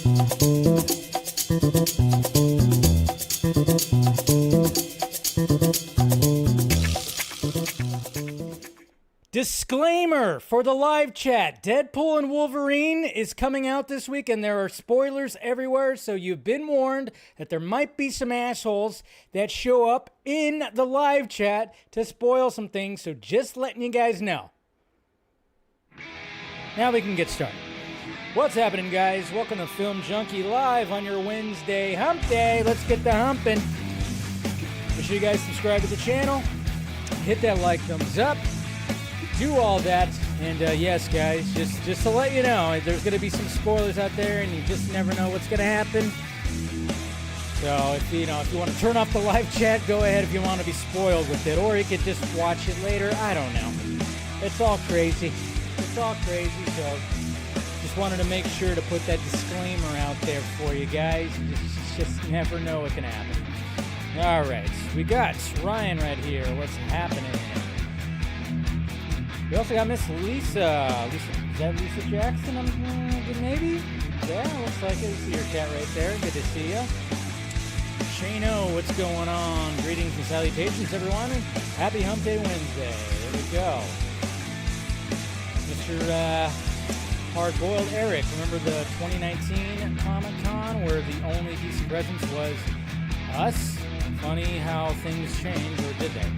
Disclaimer for the live chat. Deadpool and Wolverine is coming out this week, and there are spoilers everywhere, so you've been warned that there might be some assholes that show up in the live chat to spoil some things, so just letting you guys know. Now we can get started. What's happening, guys? Welcome to Film Junkee live on your Wednesday hump day. Let's get the humping. Make sure you guys subscribe to the channel. Hit that like, thumbs up. Do all that, and yes, guys, just to let you know, there's going to be some spoilers out there, and you just never know what's going to happen. So if you want to turn off the live chat, go ahead if you want to be spoiled with it, or you could just watch it later. I don't know. It's all crazy. So just wanted to make sure to put that disclaimer out there for you guys. Just never know what can happen. All right, we got Ryan right here. What's happening? We also got Miss Lisa. Is that Lisa Jackson? Maybe? Yeah, looks like it. See your chat right there. Good to see ya. Shano, what's going on? Greetings and salutations, everyone. Happy Hump Day Wednesday. There we go. Mr. Hard-Boiled Eric. Remember the 2019 Comic-Con where the only decent presence was us? Funny how things changed, or did they?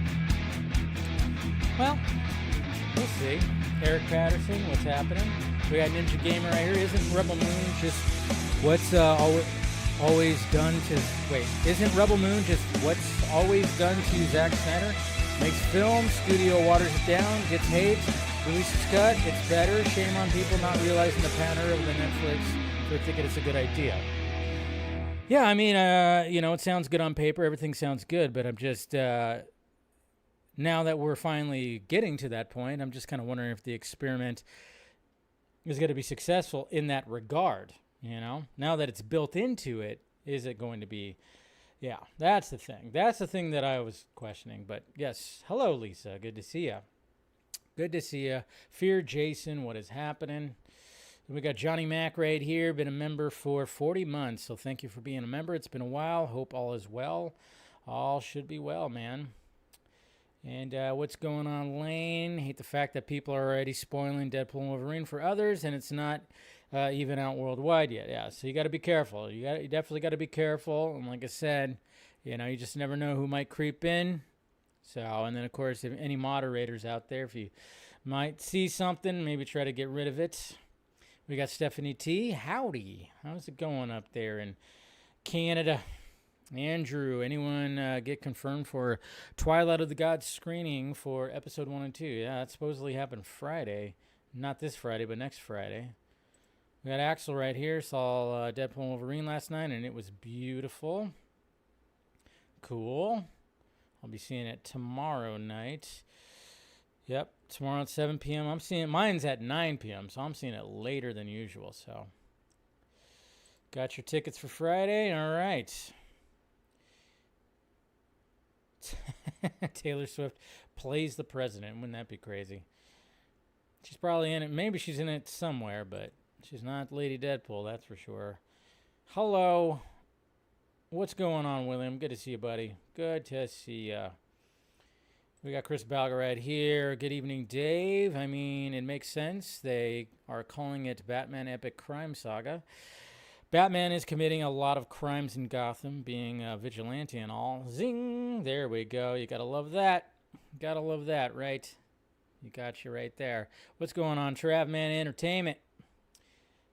Well, we'll see. Eric Patterson, what's happening? We got Ninja Gamer right here. Isn't Rebel Moon just what's always done to... Wait, isn't Rebel Moon just what's always done to Zack Snyder? Makes film, studio waters it down, gets hate, releases cut, it's better. Shame on people not realizing the pattern of the Netflix for thinking it's a good idea. Yeah, I mean, it sounds good on paper. Everything sounds good, but I'm just... now that we're finally getting to that point, I'm just kind of wondering if the experiment is going to be successful in that regard, Now that it's built into it, is it going to be... Yeah, that's the thing. That's the thing that I was questioning. But yes, hello, Lisa. Good to see you. Good to see you. Fear Jason, what is happening? We got Johnny Mac right here. Been a member for 40 months, so thank you for being a member. It's been a while. Hope all is well. All should be well, man. And what's going on, Lane? Hate the fact that people are already spoiling Deadpool and Wolverine for others, and it's not even out worldwide yet. Yeah, so you got to be careful. You definitely got to be careful. And like I said, you just never know who might creep in. So, and then of course, if any moderators out there, if you might see something, maybe try to get rid of it. We got Stephanie T. Howdy. How's it going up there in Canada? Andrew, anyone get confirmed for Twilight of the Gods screening for episode 1 and 2? Yeah, that supposedly happened Friday. Not this Friday, but next Friday. We got Axel right here. Saw Deadpool and Wolverine last night, and it was beautiful. Cool. I'll be seeing it tomorrow night. Yep, tomorrow at 7 p.m. I'm seeing mine's at 9 p.m., so I'm seeing it later than usual. So, got your tickets for Friday? All right. Taylor Swift plays the president. Wouldn't that be crazy? She's probably in it. Maybe she's in it somewhere, but she's not Lady Deadpool, that's for sure. Hello. What's going on, William? Good to see you, buddy. Good to see ya. We got Chris Balga right here. Good evening, Dave. I mean, it makes sense. They are calling it Batman Epic Crime Saga. Batman is committing a lot of crimes in Gotham, being a vigilante and all. Zing! There we go. You gotta love that. Gotta love that, right? You got you right there. What's going on, Travman Entertainment?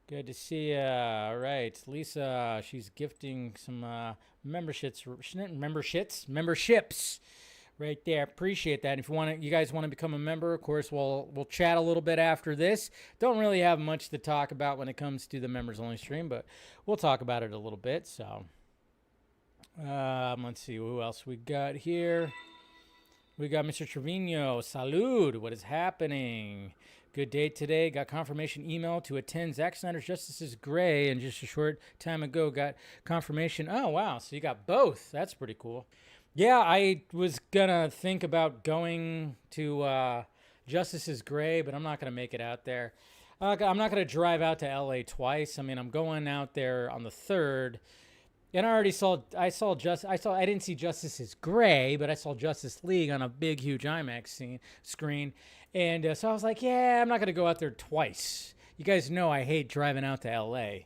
Good to see ya. All right. Lisa, she's gifting some memberships right there. Appreciate that. If you guys want to become a member, of course, we'll chat a little bit after this. Don't really have much to talk about when it comes to the members only stream, but we'll talk about it a little bit. So, let's see who else we got here. We got Mr. Trevino. Salud. What is happening? Good day today. Got confirmation email to attend Zack Snyder's Justice is Gray, and just a short time ago got confirmation. Oh, wow. So you got both. That's pretty cool. Yeah, I was going to think about going to Justice is Gray, but I'm not going to make it out there. I'm not going to drive out to LA twice. I mean, I'm going out there on the 3rd. And I didn't see Justice is Gray, but I saw Justice League on a big, huge IMAX screen. And so I was like, yeah, I'm not going to go out there twice. You guys know I hate driving out to LA.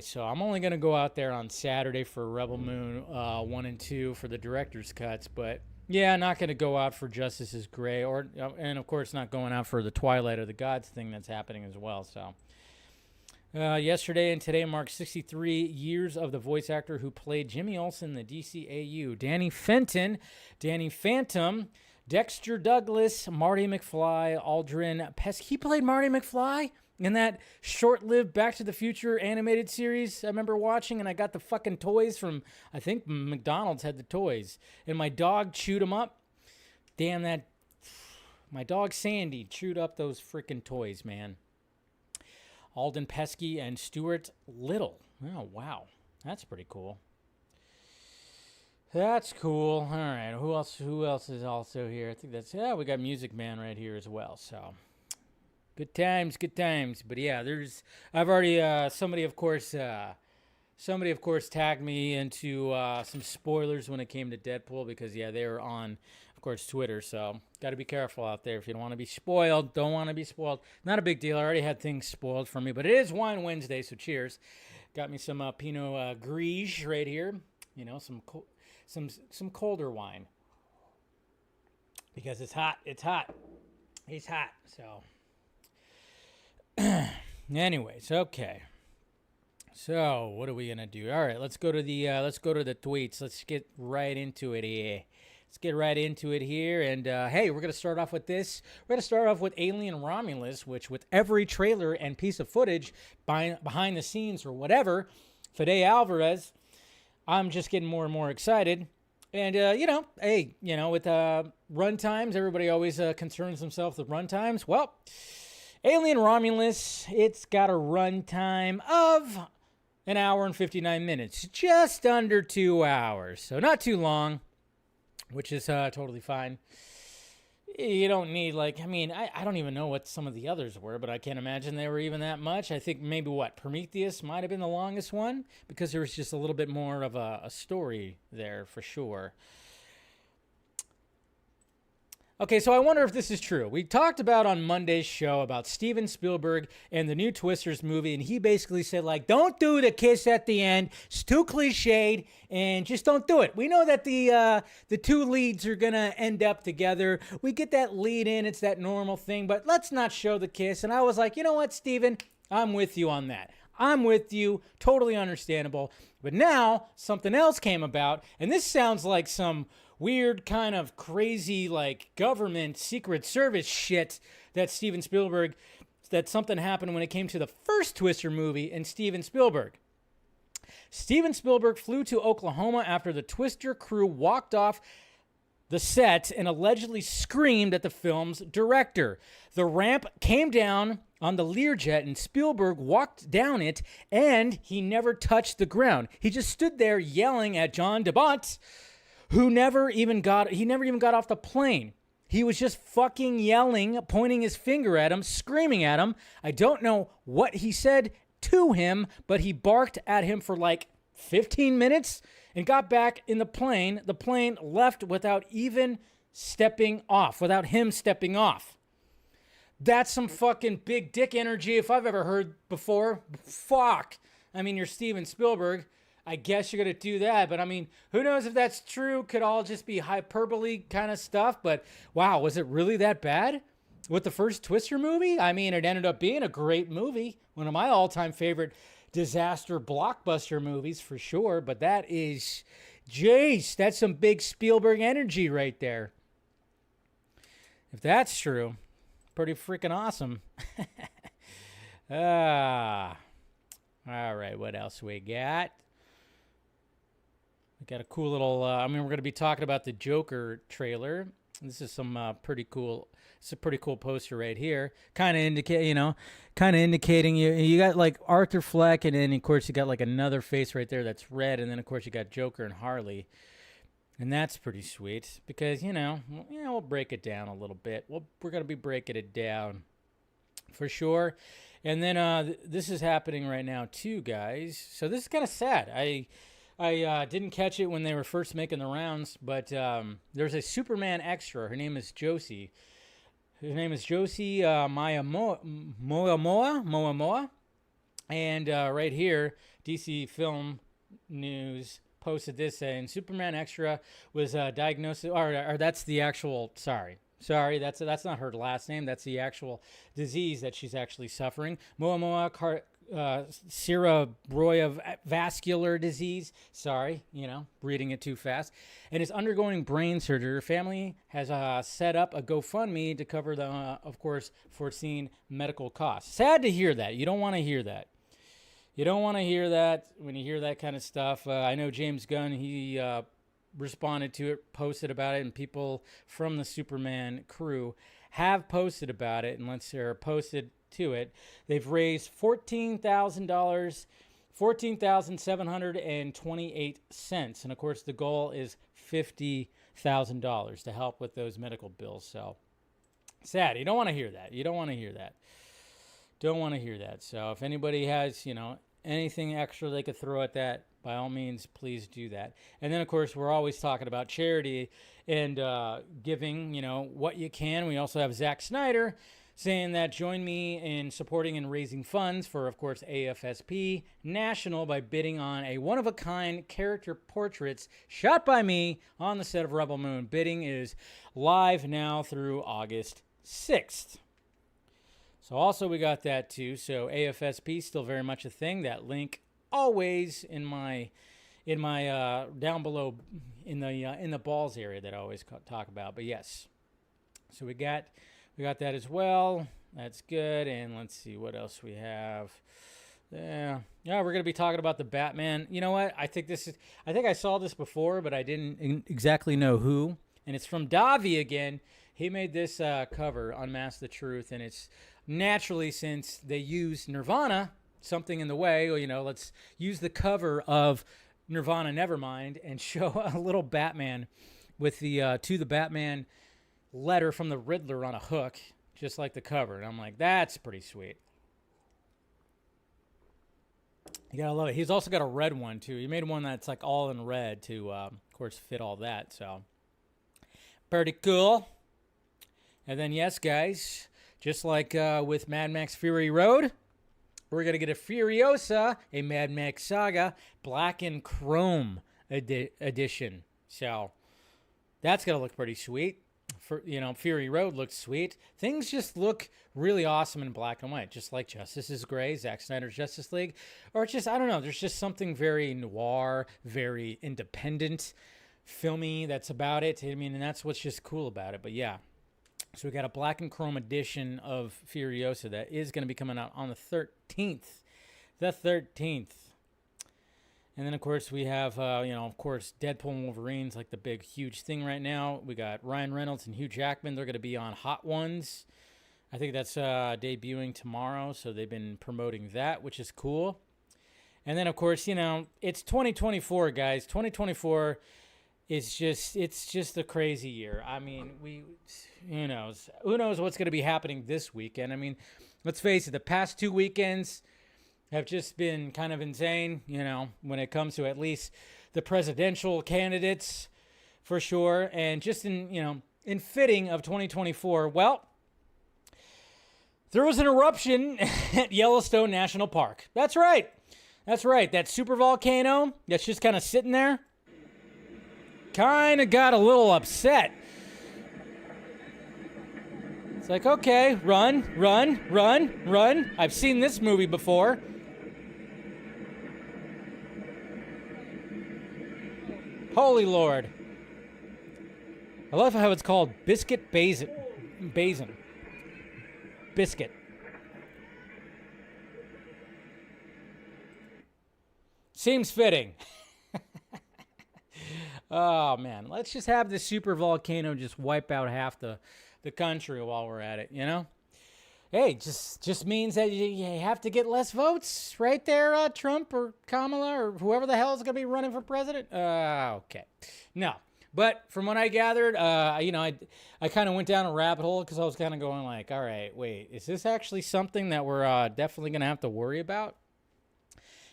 So I'm only going to go out there on Saturday for Rebel Moon 1 and 2 for the director's cuts. But yeah, not going to go out for Justice is Gray, and of course not going out for the Twilight of the Gods thing that's happening as well. So yesterday and today marked 63 years of the voice actor who played Jimmy Olsen in the DCAU. Danny Phantom, Dexter Douglas, Marty McFly, Aldrin Pesky. He played Marty McFly in that short-lived Back to the Future animated series I remember watching, and I got the fucking toys from, I think McDonald's had the toys, and my dog chewed them up. Damn that. My dog Sandy chewed up those freaking toys, man. Alden Pesky and Stuart Little. Oh, wow. That's pretty cool. That's cool. All right. Who else is also here? I think we got Music Man right here as well. So good times. But yeah, I've already somebody of course tagged me into some spoilers when it came to Deadpool, because they were on, of course, Twitter. So got to be careful out there if you don't want to be spoiled. Don't want to be spoiled. Not a big deal. I already had things spoiled for me, but it is Wine Wednesday, so cheers. Got me some Pinot Gris right here. You know, some colder wine, because it's hot. So anyways, okay. So what are we gonna do? All right, let's go to the tweets. Let's get right into it here. And hey, we're gonna start off with this. We're gonna start off with Alien Romulus, which with every trailer and piece of footage behind the scenes or whatever, Fede Alvarez, I'm just getting more and more excited. And, with runtimes, everybody always concerns themselves with runtimes. Well, Alien Romulus, it's got a runtime of 1 hour and 59 minutes. Just under 2 hours. So not too long, which is totally fine. You don't need, I don't even know what some of the others were, but I can't imagine they were even that much. I think maybe Prometheus might have been the longest one, because there was just a little bit more of a story there for sure. Okay, so I wonder if this is true. We talked about on Monday's show about Steven Spielberg and the new Twisters movie, and he basically said, don't do the kiss at the end. It's too cliched, and just don't do it. We know that the two leads are going to end up together. We get that lead in. It's that normal thing, but let's not show the kiss. And I was like, you know what, Steven? I'm with you on that. I'm with you. Totally understandable. But now something else came about, and this sounds like some weird kind of crazy government secret service shit that Steven Spielberg, that something happened when it came to the first Twister movie and Steven Spielberg. Steven Spielberg flew to Oklahoma after the Twister crew walked off the set and allegedly screamed at the film's director. The ramp came down on the Learjet and Spielberg walked down it, and he never touched the ground. He just stood there yelling at John DeBont, who never even got off the plane. He was just fucking yelling, pointing his finger at him, screaming at him. I don't know what he said to him, but he barked at him for 15 minutes and got back in the plane. The plane left without him stepping off. That's some fucking big dick energy if I've ever heard before. Fuck. I mean, you're Steven Spielberg. I guess you're going to do that. But, who knows if that's true? Could all just be hyperbole kind of stuff. But, wow, was it really that bad with the first Twister movie? It ended up being a great movie. One of my all-time favorite disaster blockbuster movies for sure. But that is, jeez, that's some big Spielberg energy right there. If that's true, pretty freaking awesome. All right, what else we got? We got a cool little, we're going to be talking about the Joker trailer. This is some pretty cool, it's a pretty cool poster right here. Kind of indicating you got Arthur Fleck, and then of course you got another face right there that's red, and then of course you got Joker and Harley. And that's pretty sweet because, we'll break it down a little bit. We're going to be breaking it down. for sure. And then this is happening right now too, guys. So this is kind of sad. I didn't catch it when they were first making the rounds, but there's a Superman extra. Her name is Josie. Moamoa. And right here, DC Film News posted this saying Superman extra was diagnosed, or that's the actual, sorry, that's not her last name. That's the actual disease that she's actually suffering. Moamoa cerebrovascular disease. Sorry, reading it too fast. And is undergoing brain surgery. Her family has set up a GoFundMe to cover the, of course, foreseen medical costs. Sad to hear that. You don't want to hear that. You don't want to hear that when you hear that kind of stuff. I know James Gunn, he responded to it, posted about it, and people from the Superman crew have posted about it, and once they're posted to it, they've raised $14,000, $14,728, and of course the goal is $50,000 to help with those medical bills. So sad. You don't want to hear that. Don't want to hear that. So if anybody has, anything extra they could throw at that, by all means, please do that. And then, of course, we're always talking about charity and giving, what you can. We also have Zack Snyder saying that join me in supporting and raising funds for, of course, AFSP National by bidding on a one-of-a-kind character portraits shot by me on the set of Rebel Moon. Bidding is live now through August 6th. So also we got that too. So AFSP still very much a thing. That link always in my down below in the balls area that I always talk about. But yes, so we got that as well. That's good. And let's see what else we have. Yeah, we're gonna be talking about the Batman. You know what? I think I saw this before, but I didn't exactly know who. And it's from Davi again. He made this cover, Unmask the Truth, and it's naturally, since they use Nirvana, Something in the Way, let's use the cover of Nirvana Nevermind and show a little Batman with the To the Batman letter from the Riddler on a hook, just like the cover. And I'm like, that's pretty sweet. You gotta love it. He's also got a red one too. He made one that's like all in red to, of course, fit all that. So pretty cool. And then, yes, guys, just like with Mad Max Fury Road, we're going to get a Furiosa, a Mad Max Saga, black and chrome edition. So that's going to look pretty sweet. Fury Road looks sweet. Things just look really awesome in black and white, just like Justice is Gray, Zack Snyder's Justice League. Or just, I don't know, there's just something very noir, very independent, filmy that's about it. And that's what's just cool about it. But yeah. So we got a black and chrome edition of Furiosa that is going to be coming out on the 13th. The 13th. And then, of course, we have, of course, Deadpool and Wolverine's like the big, huge thing right now. We got Ryan Reynolds and Hugh Jackman. They're going to be on Hot Ones. I think that's debuting tomorrow. So they've been promoting that, which is cool. And then, of course, it's 2024, guys. 2024 it's just a crazy year. I mean, who knows what's going to be happening this weekend. Let's face it, the past 2 weekends have just been kind of insane, when it comes to at least the presidential candidates, for sure. And just in fitting of 2024, well, there was an eruption at Yellowstone National Park. That's right. That super volcano that's just kind of sitting there kind of got a little upset. It's like, okay, run. I've seen this movie before. Holy Lord. I love how it's called Biscuit Basin. Biscuit. Seems fitting. Oh, man. Let's just have the super volcano just wipe out half the country while we're at it, Hey, just means that you have to get less votes right there, Trump or Kamala or whoever the hell is going to be running for president. Okay. No. But from what I gathered, I kind of went down a rabbit hole because I was kind of going like, all right, wait, is this actually something that we're definitely going to have to worry about?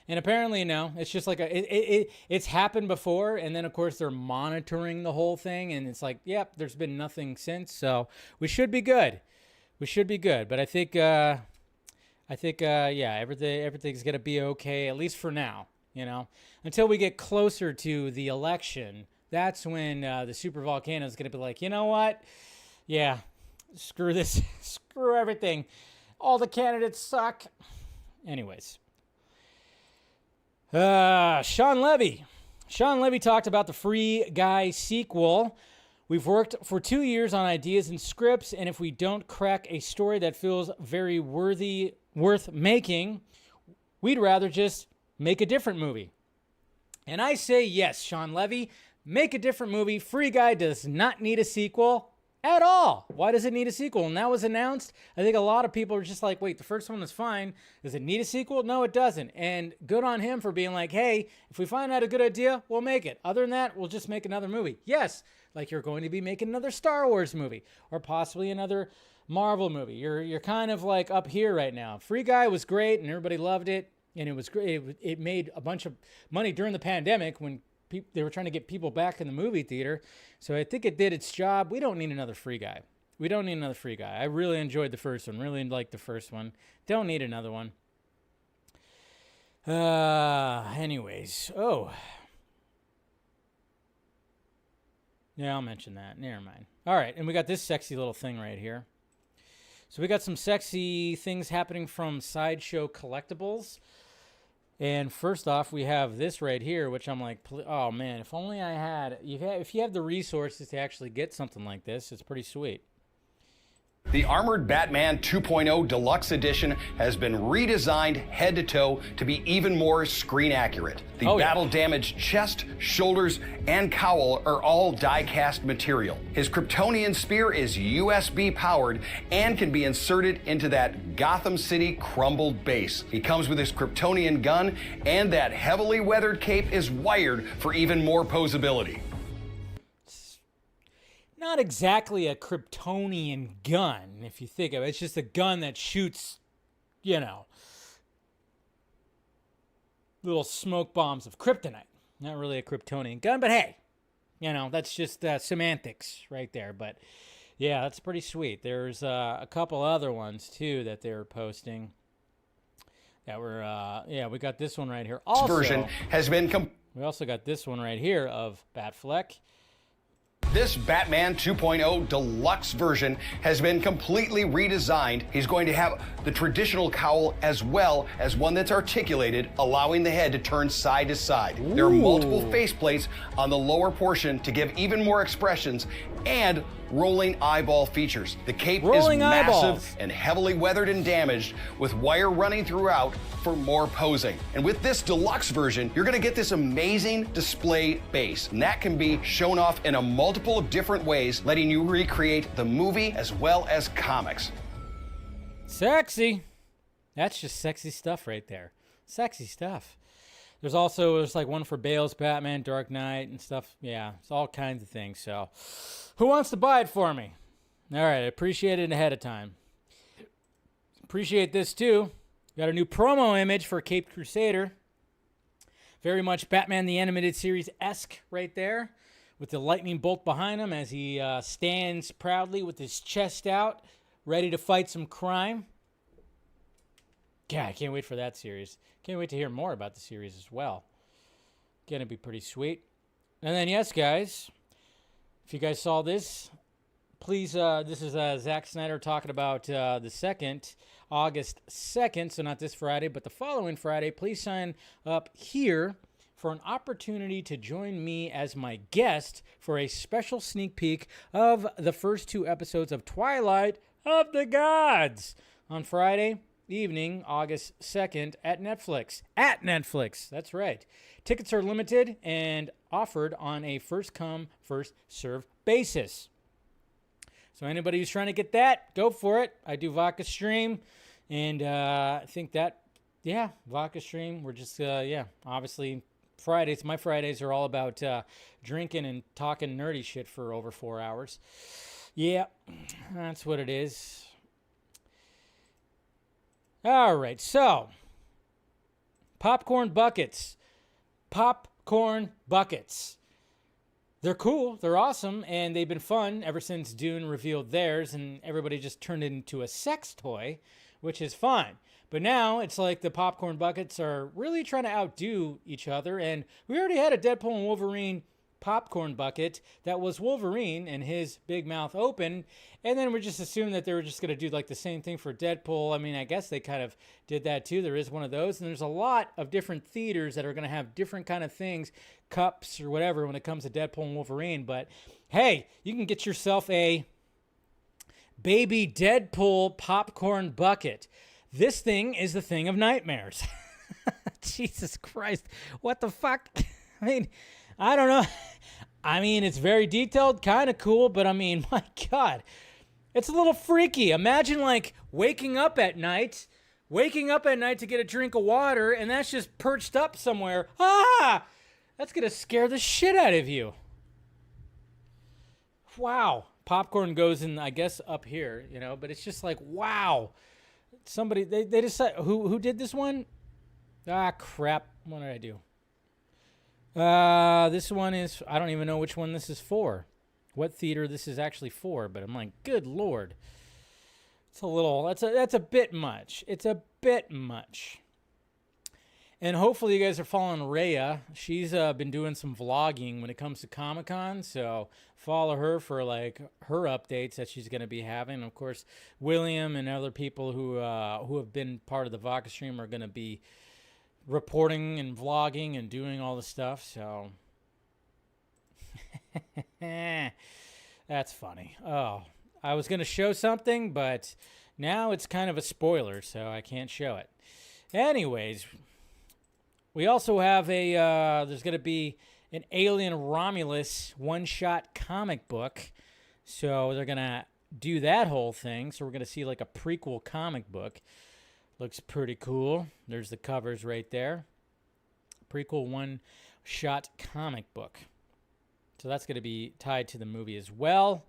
And apparently, no. It's just like it's happened before, and then of course they're monitoring the whole thing, and it's like, yep, there's been nothing since, so we should be good. We should be good. But I think everything's gonna be okay, at least for now. Until we get closer to the election. That's when the super volcano is going to be like, you know what? Yeah, screw this. Screw everything. All the candidates suck. Anyways. Shawn Levy. Shawn Levy talked about the Free Guy sequel. We've worked for 2 years on ideas and scripts, and if we don't crack a story that feels very worth making, we'd rather just make a different movie. And I say yes, Shawn Levy. Make a different movie. Free Guy does not need a sequel at all. Why does it need a sequel? And that was announced. I think a lot of people are just like, wait, the first one was fine. Does it need a sequel? No, it doesn't. And good on him for being like, hey, if we find out a good idea, we'll make it. Other than that, we'll just make another movie. Yes, like you're going to be making another Star Wars movie or possibly another Marvel movie. You're kind of like up here right now. Free Guy was great and everybody loved it. And it was great. It made a bunch of money during the pandemic when they were trying to get people back in the movie theater. So I think it did its job. We don't need another Free Guy. We don't need another Free Guy. I really enjoyed the first one. Really liked the first one. Don't need another one. Anyways. Oh. Yeah, I'll mention that. Never mind. All right. And we got this sexy little thing right here. So we got some sexy things happening from Sideshow Collectibles. And first off, we have this right here, which I'm like, oh man, if only I had, if you have the resources to actually get something like this, it's pretty sweet. The Armored Batman 2.0 Deluxe Edition has been redesigned head to toe to be even more screen accurate. The battle-damaged chest, shoulders, and cowl are all die-cast material. His Kryptonian spear is USB powered and can be inserted into that Gotham City crumbled base. He comes with his Kryptonian gun, and that heavily weathered cape is wired for even more posability. Not exactly a Kryptonian gun, if you think of it. It's just a gun that shoots, little smoke bombs of kryptonite. Not really a Kryptonian gun, but hey, that's just semantics right there. But yeah, that's pretty sweet. There's a couple other ones too that they were posting that were, we got this one right here. Also, version has been we also got this one right here of Batfleck. This Batman 2.0 Deluxe version has been completely redesigned. He's going to have the traditional cowl as well as one that's articulated, allowing the head to turn side to side. Ooh. There are multiple faceplates on the lower portion to give even more expressions and rolling eyeball features. The cape is massive and heavily weathered and damaged with wire running throughout for more posing. And with this deluxe version, you're gonna get this amazing display base. And that can be shown off in a multiple of different ways, letting you recreate the movie as well as comics. Sexy. That's just sexy stuff right there. Sexy stuff. There's like one for Bale's Batman, Dark Knight and stuff. Yeah, it's all kinds of things. So who wants to buy it for me? All right, I appreciate it ahead of time. Appreciate this too. Got a new promo image for Caped Crusader. Very much Batman the Animated Series-esque right there with the lightning bolt behind him as he stands proudly with his chest out, ready to fight some crime. Yeah, I can't wait for that series. Can't wait to hear more about the series as well. Gonna be pretty sweet. And then, yes, guys, if you guys saw this, please, this is Zack Snyder talking about the 2nd, August 2nd, so not this Friday, but the following Friday. Please sign up here for an opportunity to join me as my guest for a special sneak peek of the first 2 episodes of Twilight of the Gods on Friday evening, August 2nd at Netflix. At Netflix, that's right. Tickets are limited and offered on a first-come, first-served basis. So anybody who's trying to get that, go for it. I do Vodka Stream, and I think that, Vodka Stream. We're just, obviously Fridays. My Fridays are all about drinking and talking nerdy shit for over 4 hours. Yeah, that's what it is. All right, so popcorn buckets. Popcorn buckets. They're cool, they're awesome, and they've been fun ever since Dune revealed theirs, and everybody just turned it into a sex toy, which is fine. But now it's like the popcorn buckets are really trying to outdo each other, and we already had a Deadpool and Wolverine popcorn bucket that was Wolverine and his big mouth open, and then we just assumed that they were just going to do like the same thing for Deadpool. I mean, I guess they kind of did that too. There is one of those, and there's a lot of different theaters that are going to have different kind of things, cups or whatever, when it comes to Deadpool and Wolverine. But hey, you can get yourself a baby Deadpool popcorn bucket. This thing is the thing of nightmares. Jesus Christ, what the fuck? I mean, I don't know. I mean, it's very detailed, kind of cool, but I mean, my God, it's a little freaky. Imagine like waking up at night to get a drink of water, and that's just perched up somewhere. Ah, that's going to scare the shit out of you. Wow. Popcorn goes in, I guess, up here, you know, but it's just like, wow. Somebody, they decided, who did this one? Ah, crap. What did I do? This one is, I don't even know which one this is for. What theater this is actually for, but I'm like, good Lord. It's a little, that's a bit much. It's a bit much. And hopefully you guys are following Rhea. She's been doing some vlogging when it comes to Comic-Con, so follow her for like her updates that she's going to be having. Of course, William and other people who have been part of the Vodka stream are going to be reporting and vlogging and doing all the stuff, so that's funny. Oh, I was going to show something, but now it's kind of a spoiler, so I can't show it. Anyways, we also have there's going to be an Alien Romulus one-shot comic book, so they're going to do that whole thing, so we're going to see like a prequel comic book. Looks pretty cool. There's the covers right there. Prequel one-shot comic book. So that's going to be tied to the movie as well.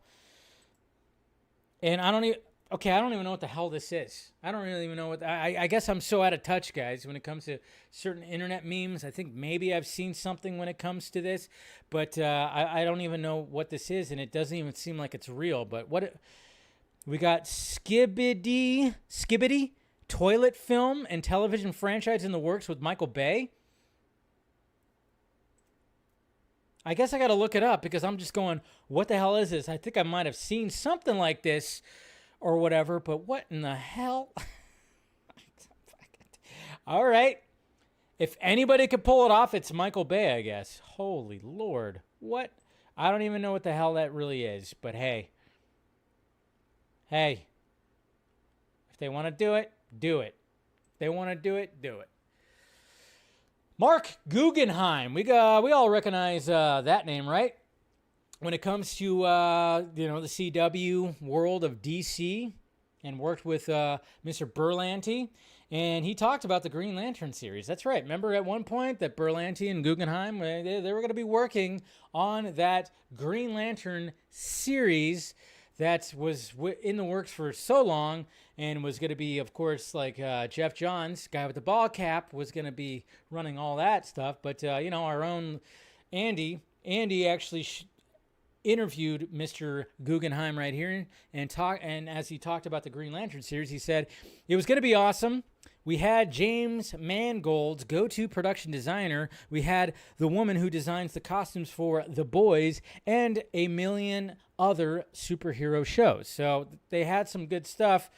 And I don't even know what the hell this is. I don't really even know what... I guess I'm so out of touch, guys, when it comes to certain internet memes. I think maybe I've seen something when it comes to this, but I don't even know what this is, and it doesn't even seem like it's real. But we got Skibidi toilet film and television franchise in the works with Michael Bay. I guess I got to look it up because I'm just going, what the hell is this? I think I might have seen something like this or whatever, but what in the hell? All right. If anybody could pull it off, it's Michael Bay, I guess. Holy Lord. What? I don't even know what the hell that really is, but hey. Hey. If they want to do it, do it. If they want to do it, do it. Marc Guggenheim. We all recognize that name, right? When it comes to the CW world of DC, and worked with Mr. Berlanti, and he talked about the Green Lantern series. That's right. Remember at one point that Berlanti and Guggenheim, they were going to be working on that Green Lantern series that was in the works for so long, and was going to be, of course, like Jeff Johns, guy with the ball cap, was going to be running all that stuff. But our own Andy actually interviewed Mr. Guggenheim right here, and as he talked about the Green Lantern series, he said it was going to be awesome. We had James Mangold's go-to production designer. We had the woman who designs the costumes for The Boys and a million other superhero shows. So they had some good stuff.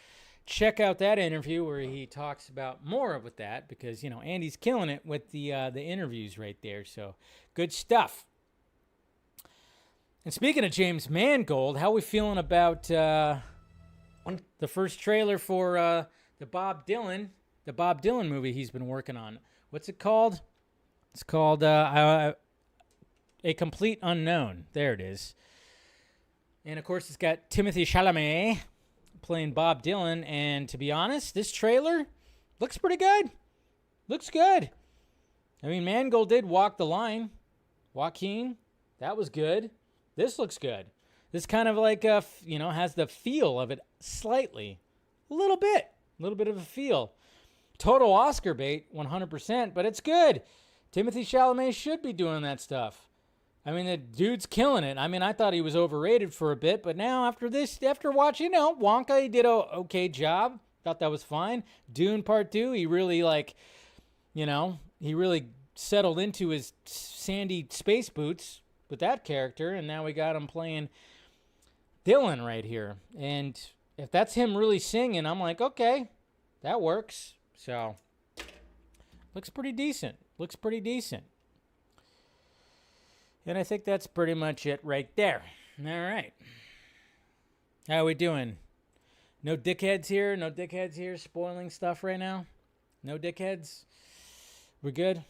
Check out that interview where he talks about more of that, because Andy's killing it with the interviews right there. So good stuff. And speaking of James Mangold, how are we feeling about the first trailer for the Bob Dylan movie he's been working on? What's it called? It's called A Complete Unknown. There it is. And of course, it's got Timothée Chalamet playing Bob Dylan. And to be honest, this trailer looks pretty good. Looks good. I mean, Mangold did walk the line. Joaquin, that was good. This looks good. This kind of like, has the feel of it slightly. A little bit of a feel. Total Oscar bait, 100%, but it's good. Timothée Chalamet should be doing that stuff. I mean, the dude's killing it. I mean, I thought he was overrated for a bit, but now after watching, Wonka, he did an okay job. Thought that was fine. Dune Part 2, he really he really settled into his sandy space boots with that character, and now we got him playing Dylan right here. And if that's him really singing, I'm like, okay, that works. So, looks pretty decent. And I think that's pretty much it right there. All right. How are we doing? No dickheads here spoiling stuff right now? No dickheads? We're good?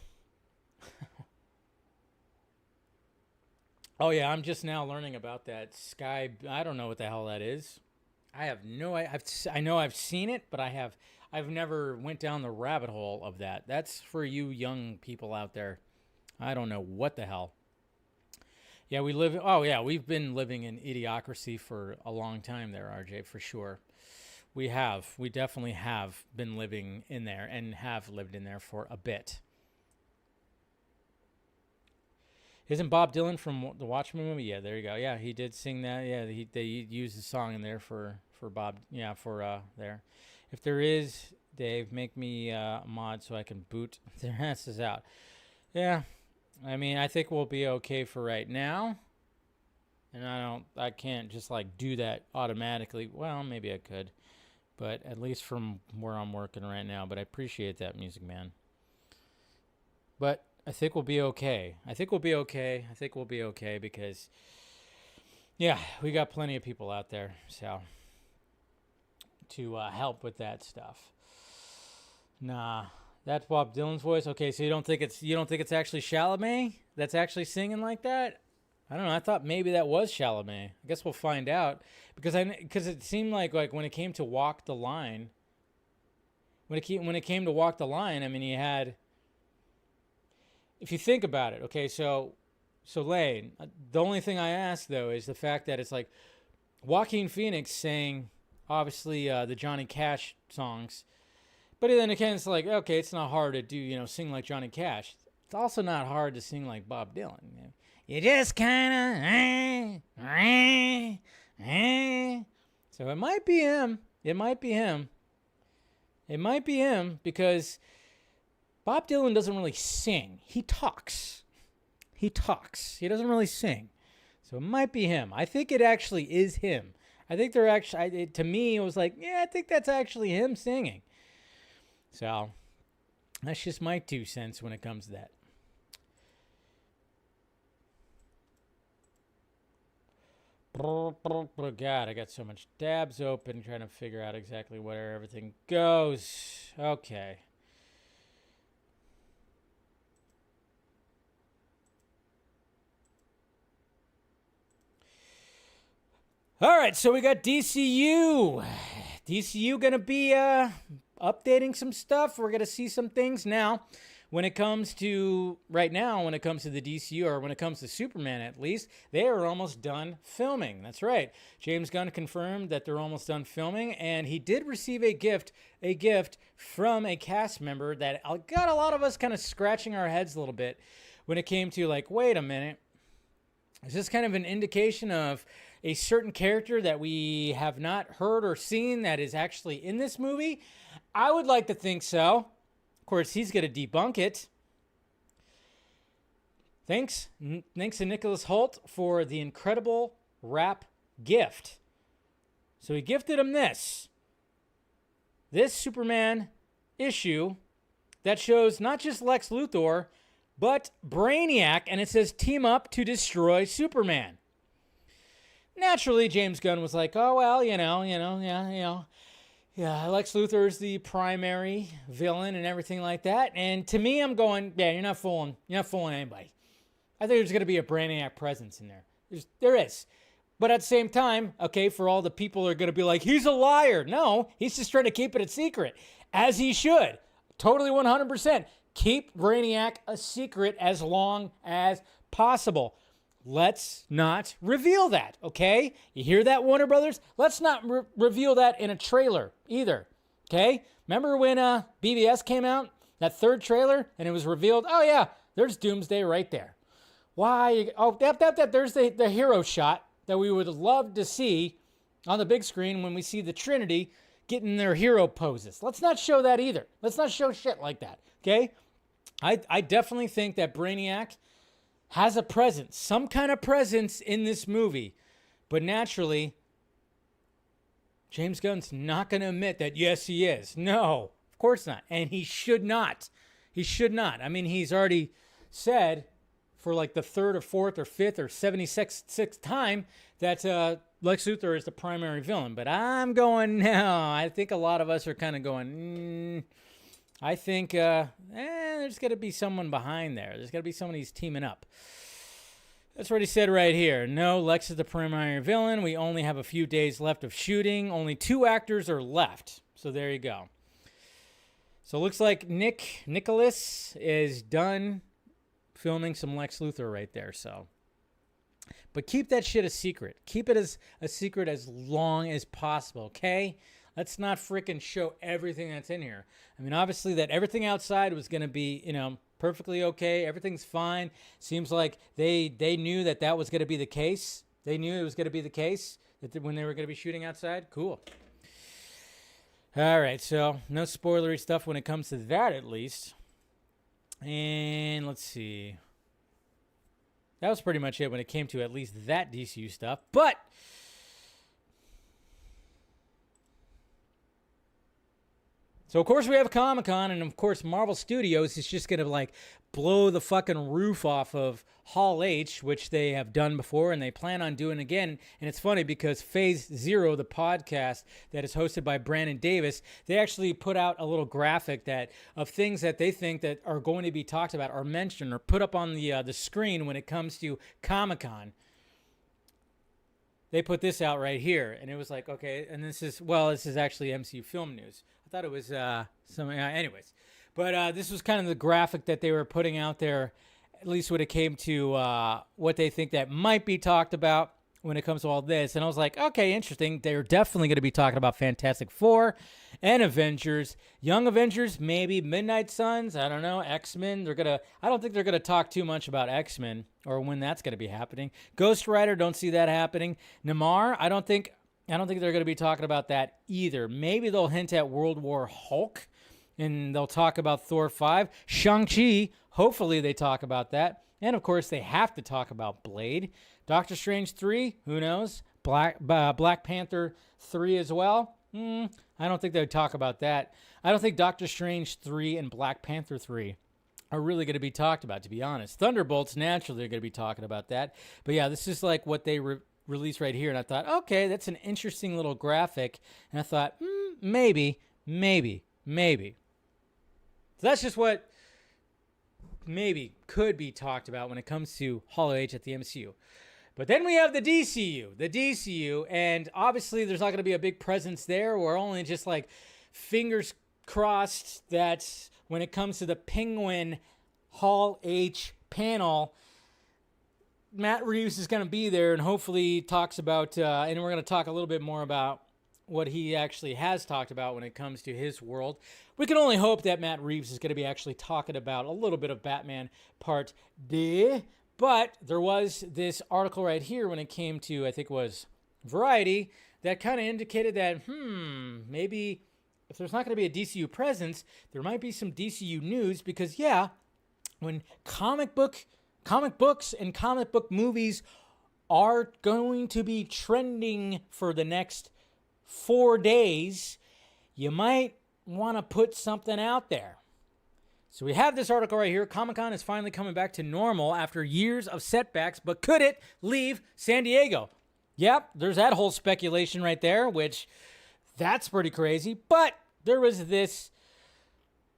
Oh, yeah, I'm just now learning about that Sky. I don't know what the hell that is. I have no idea. I know I've seen it, but I've never went down the rabbit hole of that. That's for you young people out there. I don't know what the hell. Yeah, we've been living in idiocracy for a long time there, RJ, for sure. We definitely have been living in there and have lived in there for a bit. Isn't Bob Dylan from the Watchmen movie? Yeah, there you go. Yeah, he did sing that. Yeah, they used the song in there for Bob. Yeah, for there. If there is, Dave, make me a mod so I can boot their asses out. Yeah, I mean, I think we'll be okay for right now. And I can't just like do that automatically. Well, maybe I could, but at least from where I'm working right now. But I appreciate that, Music Man. But I think we'll be okay. Because, yeah, we got plenty of people out there, so to help with that stuff. Nah, that's Bob Dylan's voice. Okay, so you don't think it's actually Chalamet that's actually singing like that? I don't know. I thought maybe that was Chalamet. I guess we'll find out because it seemed like when it came to Walk the Line. When it came to Walk the Line, I mean, he had. If you think about it, okay, so Lane, the only thing I ask, though, is the fact that it's like Joaquin Phoenix sang, obviously, the Johnny Cash songs. But then again, it's like, okay, it's not hard to do, sing like Johnny Cash. It's also not hard to sing like Bob Dylan. You just kind of, So it might be him because Bob Dylan doesn't really sing. He talks. He doesn't really sing. So it might be him. I think it actually is him. I think to me, it was like, yeah, I think that's actually him singing. So that's just my 2 cents when it comes to that. Oh, God, I got so much tabs open trying to figure out exactly where everything goes. Okay. All right, so we got DCU. DCU going to be updating some stuff. We're going to see some things now. When it comes to the DCU, or when it comes to Superman at least, they are almost done filming. That's right. James Gunn confirmed that they're almost done filming, and he did receive a gift from a cast member that got a lot of us kind of scratching our heads a little bit when it came to like, wait a minute. Is this kind of an indication of a certain character that we have not heard or seen that is actually in this movie? I would like to think so. Of course, he's going to debunk it. Thanks to Nicholas Hoult for the incredible rap gift. So he gifted him this Superman issue that shows not just Lex Luthor, but Brainiac, and it says team up to destroy Superman. Naturally, James Gunn was like, oh, well, yeah, Lex Luthor is the primary villain and everything like that. And to me, I'm going, yeah, you're not fooling anybody. I think there's going to be a Brainiac presence in there. There is. But at the same time, okay, for all the people who are going to be like, he's a liar. No, he's just trying to keep it a secret, as he should. Totally 100%. Keep Brainiac a secret as long as possible. Let's not reveal that, okay? You hear that, Warner Brothers? Let's not reveal that in a trailer either, okay? Remember when BVS came out, that third trailer, and it was revealed, oh yeah, there's Doomsday right there. Why? Oh, there's the hero shot that we would love to see on the big screen when we see the Trinity getting their hero poses. Let's not show that either. Let's not show shit like that, okay? I definitely think that Brainiac has a presence, some kind of presence in this movie. But naturally, James Gunn's not going to admit that, yes, he is. No, of course not. And he should not. He should not. I mean, he's already said for like the third or fourth or fifth or 76th time that Lex Luthor is the primary villain. But I'm going, no. I think a lot of us are kind of going, I think there's got to be someone behind there. There's got to be someone he's teaming up. That's what he said right here. No, Lex is the primary villain. We only have a few days left of shooting. Only 2 actors are left. So there you go. So it looks like Nicholas is done filming some Lex Luthor right there. So, but keep that shit a secret. Keep it as a secret as long as possible, okay? Let's not freaking show everything that's in here. I mean, obviously that everything outside was going to be, perfectly okay. Everything's fine. Seems like they knew that was going to be the case. They knew it was going to be the case that when they were going to be shooting outside. Cool. All right, so no spoilery stuff when it comes to that, at least. And let's see. That was pretty much it when it came to at least that DCU stuff. But so, of course, we have Comic-Con, and, of course, Marvel Studios is just going to, blow the fucking roof off of Hall H, which they have done before, and they plan on doing again. And it's funny because Phase Zero, the podcast that is hosted by Brandon Davis, they actually put out a little graphic that of things that they think that are going to be talked about or mentioned or put up on the screen when it comes to Comic-Con. They put this out right here, and it was like, okay, and this is actually MCU film news. I thought it was anyways. But this was kind of the graphic that they were putting out there, at least when it came to what they think that might be talked about when it comes to all this. And I was like, okay, interesting. They're definitely going to be talking about Fantastic Four and Avengers. Young Avengers, maybe Midnight Suns. I don't know. X-Men. I don't think they're going to talk too much about X-Men or when that's going to be happening. Ghost Rider, don't see that happening. Namor, I don't think they're going to be talking about that either. Maybe they'll hint at World War Hulk, and they'll talk about Thor 5. Shang-Chi, hopefully they talk about that. And, of course, they have to talk about Blade. Doctor Strange 3, who knows? Black Panther 3 as well. I don't think they would talk about that. I don't think Doctor Strange 3 and Black Panther 3 are really going to be talked about, to be honest. Thunderbolts, naturally, they're going to be talking about that. But, yeah, this is like what they released right here. And I thought, okay, that's an interesting little graphic. And I thought, maybe. So that's just what maybe could be talked about when it comes to Hall H at the MCU. But then we have the DCU, and obviously there's not going to be a big presence there. We're only just fingers crossed that when it comes to the Penguin Hall H panel, Matt Reeves is going to be there and hopefully talks about, and we're going to talk a little bit more about what he actually has talked about when it comes to his world. We can only hope that Matt Reeves is going to be actually talking about a little bit of Batman Part D. But there was this article right here when it came to, I think it was Variety, that kind of indicated that, maybe if there's not going to be a DCU presence, there might be some DCU news because, yeah, when comic books and comic book movies are going to be trending for the next 4 days, you might want to put something out there. So we have this article right here. Comic-Con is finally coming back to normal after years of setbacks, but could it leave San Diego? Yep, there's that whole speculation right there, which that's pretty crazy. But there was this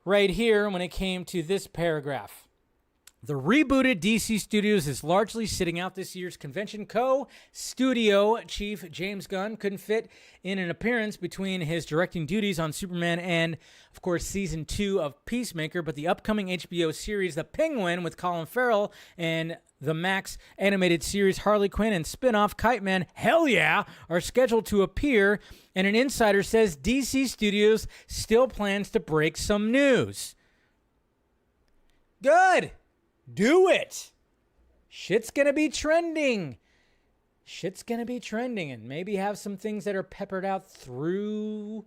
right here when it came to this paragraph. The rebooted DC Studios is largely sitting out this year's convention. Co-studio chief James Gunn couldn't fit in an appearance between his directing duties on Superman and, of course, Season 2 of Peacemaker, but the upcoming HBO series The Penguin with Colin Farrell and the Max animated series Harley Quinn and spin-off Kite Man, hell yeah, are scheduled to appear, and an insider says DC Studios still plans to break some news. Good! Do it. Shit's going to be trending. And maybe have some things that are peppered out through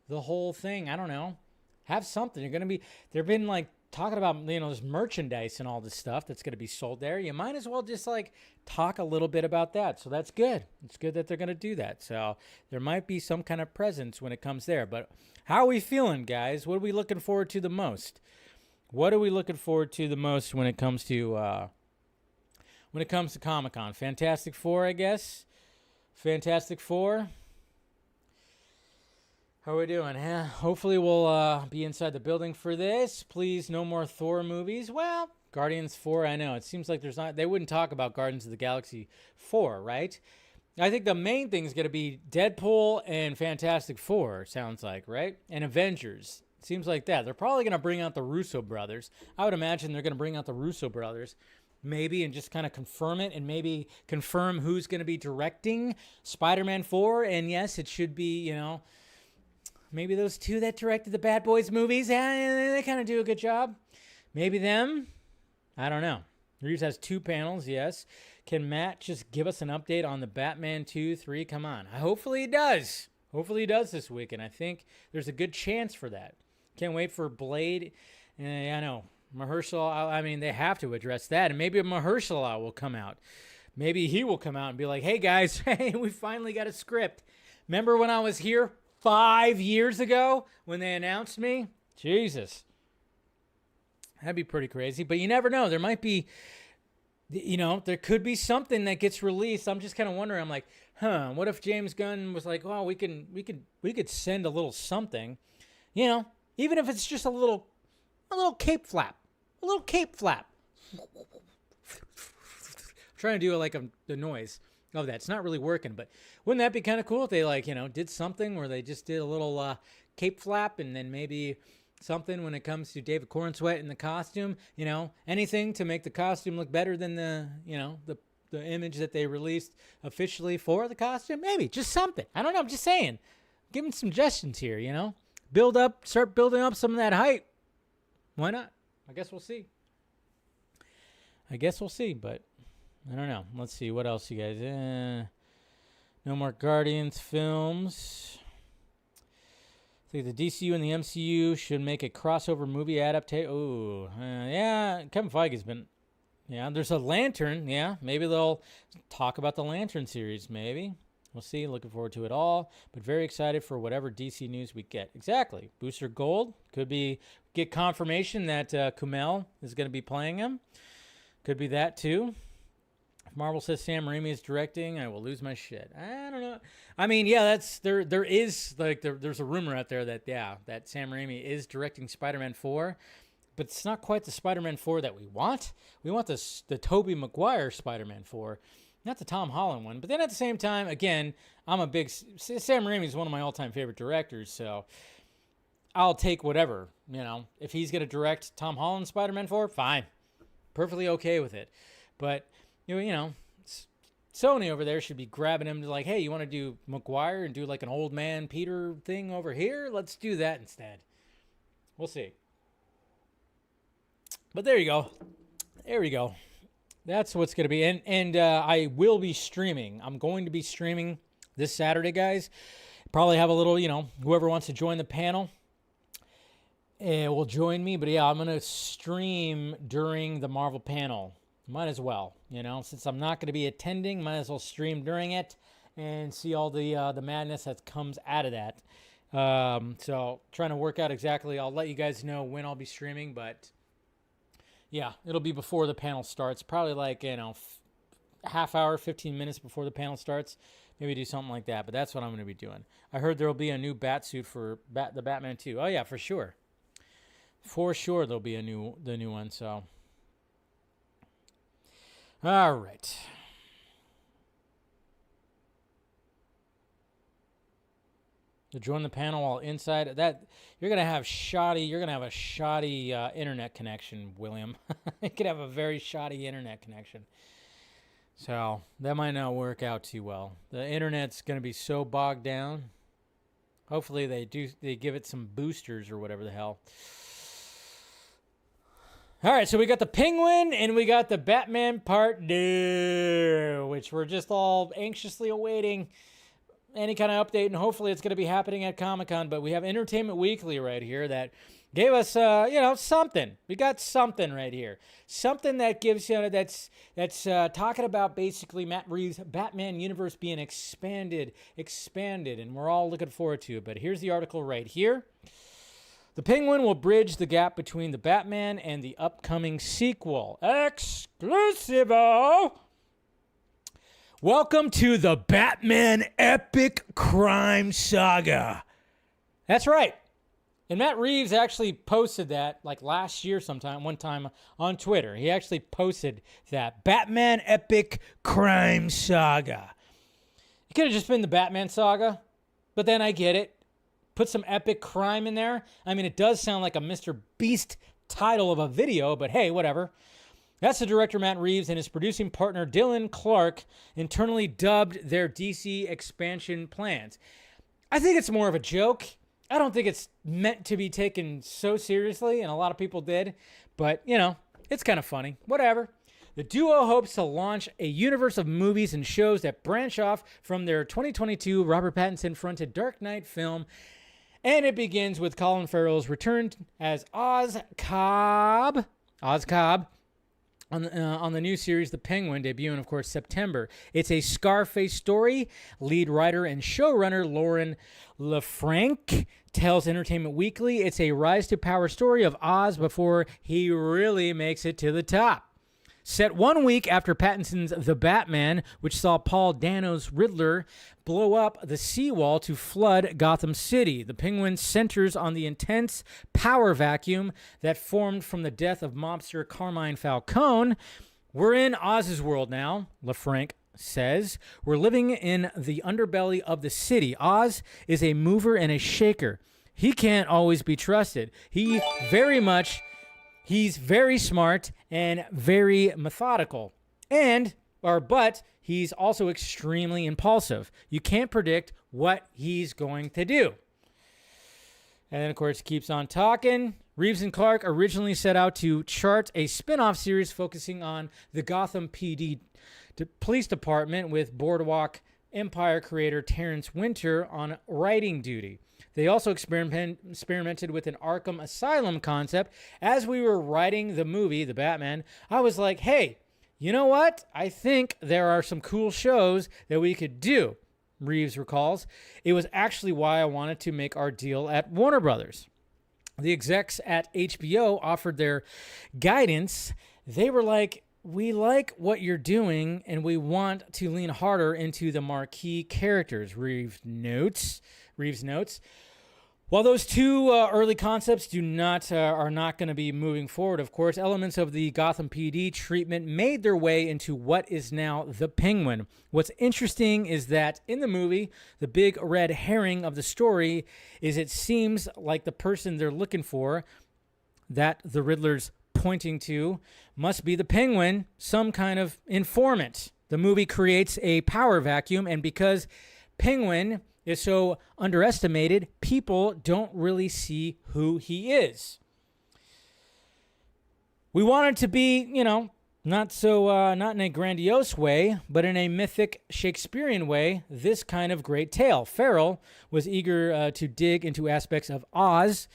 the whole thing. I don't know. Have something. They've been like talking about, this merchandise and all this stuff that's going to be sold there. You might as well just like talk a little bit about that. So that's good. It's good that they're going to do that. So there might be some kind of presence when it comes there. But how are we feeling, guys? What are we looking forward to the most? What are we looking forward to the most when it comes to Comic-Con? Fantastic Four, I guess. Fantastic Four. How are we doing? Hopefully we'll be inside the building for this. Please, no more Thor movies. Well, Guardians 4, I know. It seems like they wouldn't talk about Guardians of the Galaxy 4, right? I think the main thing is going to be Deadpool and Fantastic Four, sounds like, right? And Avengers. Seems like that. They're probably going to bring out the Russo brothers. I would imagine they're going to bring out the Russo brothers, maybe, and just kind of confirm it, and maybe confirm who's going to be directing Spider-Man 4. And yes, it should be, maybe those two that directed the Bad Boys movies. They kind of do a good job. Maybe them. I don't know. Reeves has 2 panels, yes. Can Matt just give us an update on the Batman 2, 3? Come on. Hopefully he does. Hopefully he does this weekend. I think there's a good chance for that. Can't wait for Blade. I know. Mahershala, they have to address that. And maybe Mahershala will come out. Maybe he will come out and be like, hey, guys, hey, we finally got a script. Remember when I was here 5 years ago when they announced me? Jesus. That'd be pretty crazy. But you never know. There might be, there could be something that gets released. I'm just kind of wondering. I'm like, what if James Gunn was like, we could send a little something, even if it's just a little cape flap, I'm trying to do like the noise of that. It's not really working, but wouldn't that be kind of cool if they did something where they just did a little cape flap, and then maybe something when it comes to David Cornsweet in the costume, anything to make the costume look better than the image that they released officially for the costume. Maybe just something. I don't know. I'm just saying, giving suggestions here, start building up some of that hype. Why not? I guess we'll see, but I don't know. Let's see. What else, you guys? No more Guardians films. I think the DCU and the MCU should make a crossover movie adaptation. Yeah, Kevin Feige's been... Yeah, there's a Lantern. Yeah, maybe they'll talk about the Lantern series, maybe. We'll see. Looking forward to it all, but very excited for whatever DC news we get. Exactly. Booster Gold. Could be get confirmation that Kumail is going to be playing him. Could be that, too. If Marvel says Sam Raimi is directing, I will lose my shit. I don't know. That's there is there's a rumor out there that Sam Raimi is directing Spider-Man 4, but it's not quite the Spider-Man 4 that we want. We want the Tobey Maguire Spider-Man 4, not the Tom Holland one. But then at the same time, again, I'm a big Sam Raimi is one of my all-time favorite directors, so I'll take whatever, If he's going to direct Tom Holland Spider-Man 4, fine. Perfectly okay with it. But Sony over there should be grabbing him to like, hey, you want to do Maguire and do like an old man Peter thing over here? Let's do that instead. We'll see. But there you go. There we go. That's what's going to be. And I will be streaming. I'm going to be streaming this Saturday, guys. Probably have a little, whoever wants to join the panel will join me. But yeah, I'm going to stream during the Marvel panel. Might as well, since I'm not going to be attending, might as well stream during it and see all the madness that comes out of that. So trying to work out exactly. I'll let you guys know when I'll be streaming, but yeah, it'll be before the panel starts. Probably like, half hour, 15 minutes before the panel starts. Maybe do something like that, but that's what I'm going to be doing. I heard there'll be a new bat suit for the Batman 2. Oh yeah, for sure. For sure there'll be the new one, so... All right. To join the panel while inside that, you're gonna have a shoddy internet connection, William. You could have a very shoddy internet connection, so that might not work out too well. The internet's gonna be so bogged down. Hopefully they give it some boosters or whatever the hell. All right, so we got the Penguin and we got the Batman Part 2, which we're just all anxiously awaiting any kind of update, and hopefully it's going to be happening at Comic-Con. But we have Entertainment Weekly right here that gave us, something. We got something right here. Something that gives, that's talking about basically Matt Reeves' Batman universe being expanded, and we're all looking forward to it. But here's the article right here. The Penguin will bridge the gap between the Batman and the upcoming sequel. Exclusivo! Welcome to the Batman Epic Crime Saga. That's right. And Matt Reeves actually posted that like last year one time on Twitter. He actually posted that Batman Epic Crime Saga. It could have just been the Batman Saga, but then I get it. Put some epic crime in there. I mean, it does sound like a Mr. Beast title of a video, but hey, whatever. That's the director Matt Reeves and his producing partner Dylan Clark internally dubbed their DC expansion plans. I think it's more of a joke. I don't think it's meant to be taken so seriously, and a lot of people did. But, it's kind of funny. Whatever. The duo hopes to launch a universe of movies and shows that branch off from their 2022 Robert Pattinson-fronted Dark Knight film. And it begins with Colin Farrell's return as Oz Cobb on the new series The Penguin, debuting, of course, September. It's a Scarface story. Lead writer and showrunner Lauren LaFranc tells Entertainment Weekly it's a rise to power story of Oz before he really makes it to the top. Set 1 week after Pattinson's The Batman, which saw Paul Dano's Riddler blow up the seawall to flood Gotham City. The Penguin centers on the intense power vacuum that formed from the death of mobster Carmine Falcone. We're in Oz's world now, LaFranc says. We're living in the underbelly of the city. Oz is a mover and a shaker. He can't always be trusted. He's very smart and very methodical. But he's also extremely impulsive. You can't predict what he's going to do. And then, of course, he keeps on talking. Reeves and Clark originally set out to chart a spin-off series focusing on the Gotham PD police department with Boardwalk Empire creator Terrence Winter on writing duty. They also experimented with an Arkham Asylum concept. As we were writing the movie, The Batman, I was like, hey, you know what? I think there are some cool shows that we could do, Reeves recalls. It was actually why I wanted to make our deal at Warner Brothers. The execs at HBO offered their guidance. They were like, we like what you're doing, and we want to lean harder into the marquee characters, Reeves notes. While those two early concepts are not going to be moving forward, of course, elements of the Gotham PD treatment made their way into what is now the Penguin. What's interesting is that in the movie, the big red herring of the story is it seems like the person they're looking for, that the Riddler's pointing to, must be the Penguin, some kind of informant. The movie creates a power vacuum, and because Penguin is so underestimated, people don't really see who he is. We want it to be, not in a grandiose way, but in a mythic Shakespearean way, this kind of great tale. Farrell was eager to dig into aspects of Oz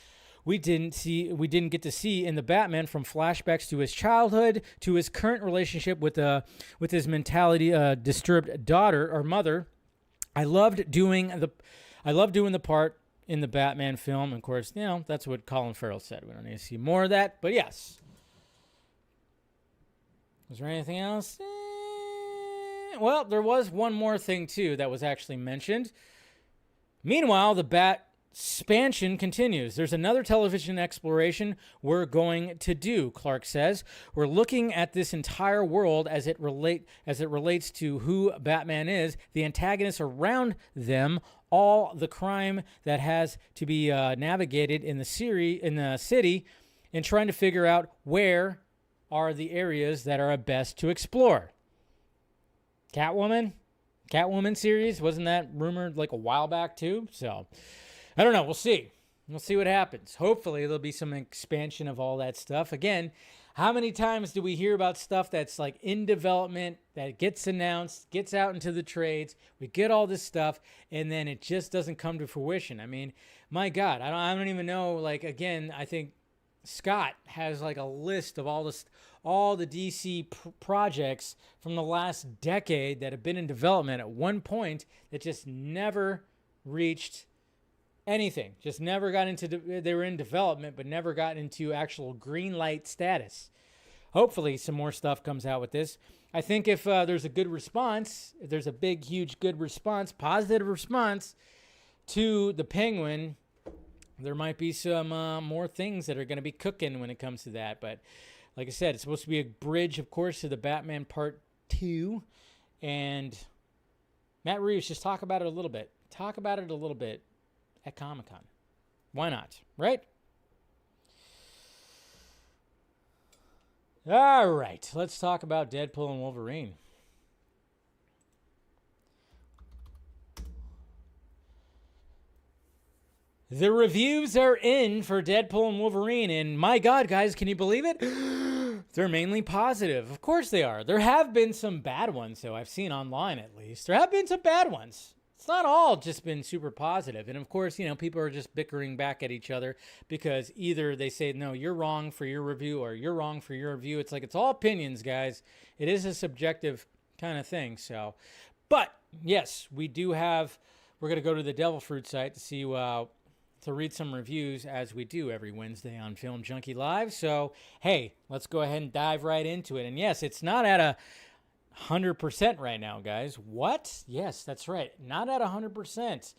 we didn't get to see in the Batman, from flashbacks to his childhood to his current relationship with his mentally disturbed daughter or mother. I loved doing the part in the Batman film. Of course, that's what Colin Farrell said. We don't need to see more of that, but yes. Was there anything else? Well, there was one more thing too that was actually mentioned. Meanwhile, the Bat expansion continues. There's another television exploration we're going to do, Clark says. We're looking at this entire world as it relates to who Batman is, the antagonists around them, all the crime that has to be navigated in the city, and trying to figure out where are the areas that are best to explore. Catwoman series, wasn't that rumored like a while back too? So I don't know. We'll see. We'll see what happens. Hopefully there'll be some expansion of all that stuff. Again, how many times do we hear about stuff that's like in development, that gets announced, gets out into the trades, we get all this stuff, and then it just doesn't come to fruition? I mean, my God, I don't even know. Like, again, I think Scott has like a list of all the DC projects from the last decade that have been in development at one point that just never reached anything. Just never got into, they were in development, but never got into actual green light status. Hopefully some more stuff comes out with this. I think if there's a good response, if there's a big, huge, good response, positive response to the Penguin, there might be some more things that are going to be cooking when it comes to that. But like I said, it's supposed to be a bridge, of course, to the Batman Part 2. And Matt Reeves, just talk about it a little bit. Talk about it a little bit at Comic-Con. Why not, right? All right, let's talk about Deadpool and Wolverine. The reviews are in for Deadpool and Wolverine, and my God, guys, can you believe it? They're mainly positive. Of course they are. There have been some bad ones, though. I've seen online, at least. There have been some bad ones. It's not all just been super positive. And, of course, people are just bickering back at each other because either they say, no, you're wrong for your review, or you're wrong for your review. It's like it's all opinions, guys. It is a subjective kind of thing. So, but, yes, we do have, we're going to go to the Devil Fruit site to see to read some reviews, as we do every Wednesday on Film Junkee Live. So, hey, let's go ahead and dive right into it. And yes, it's not at 100% right now, guys. What? Yes, that's right. Not at 100%.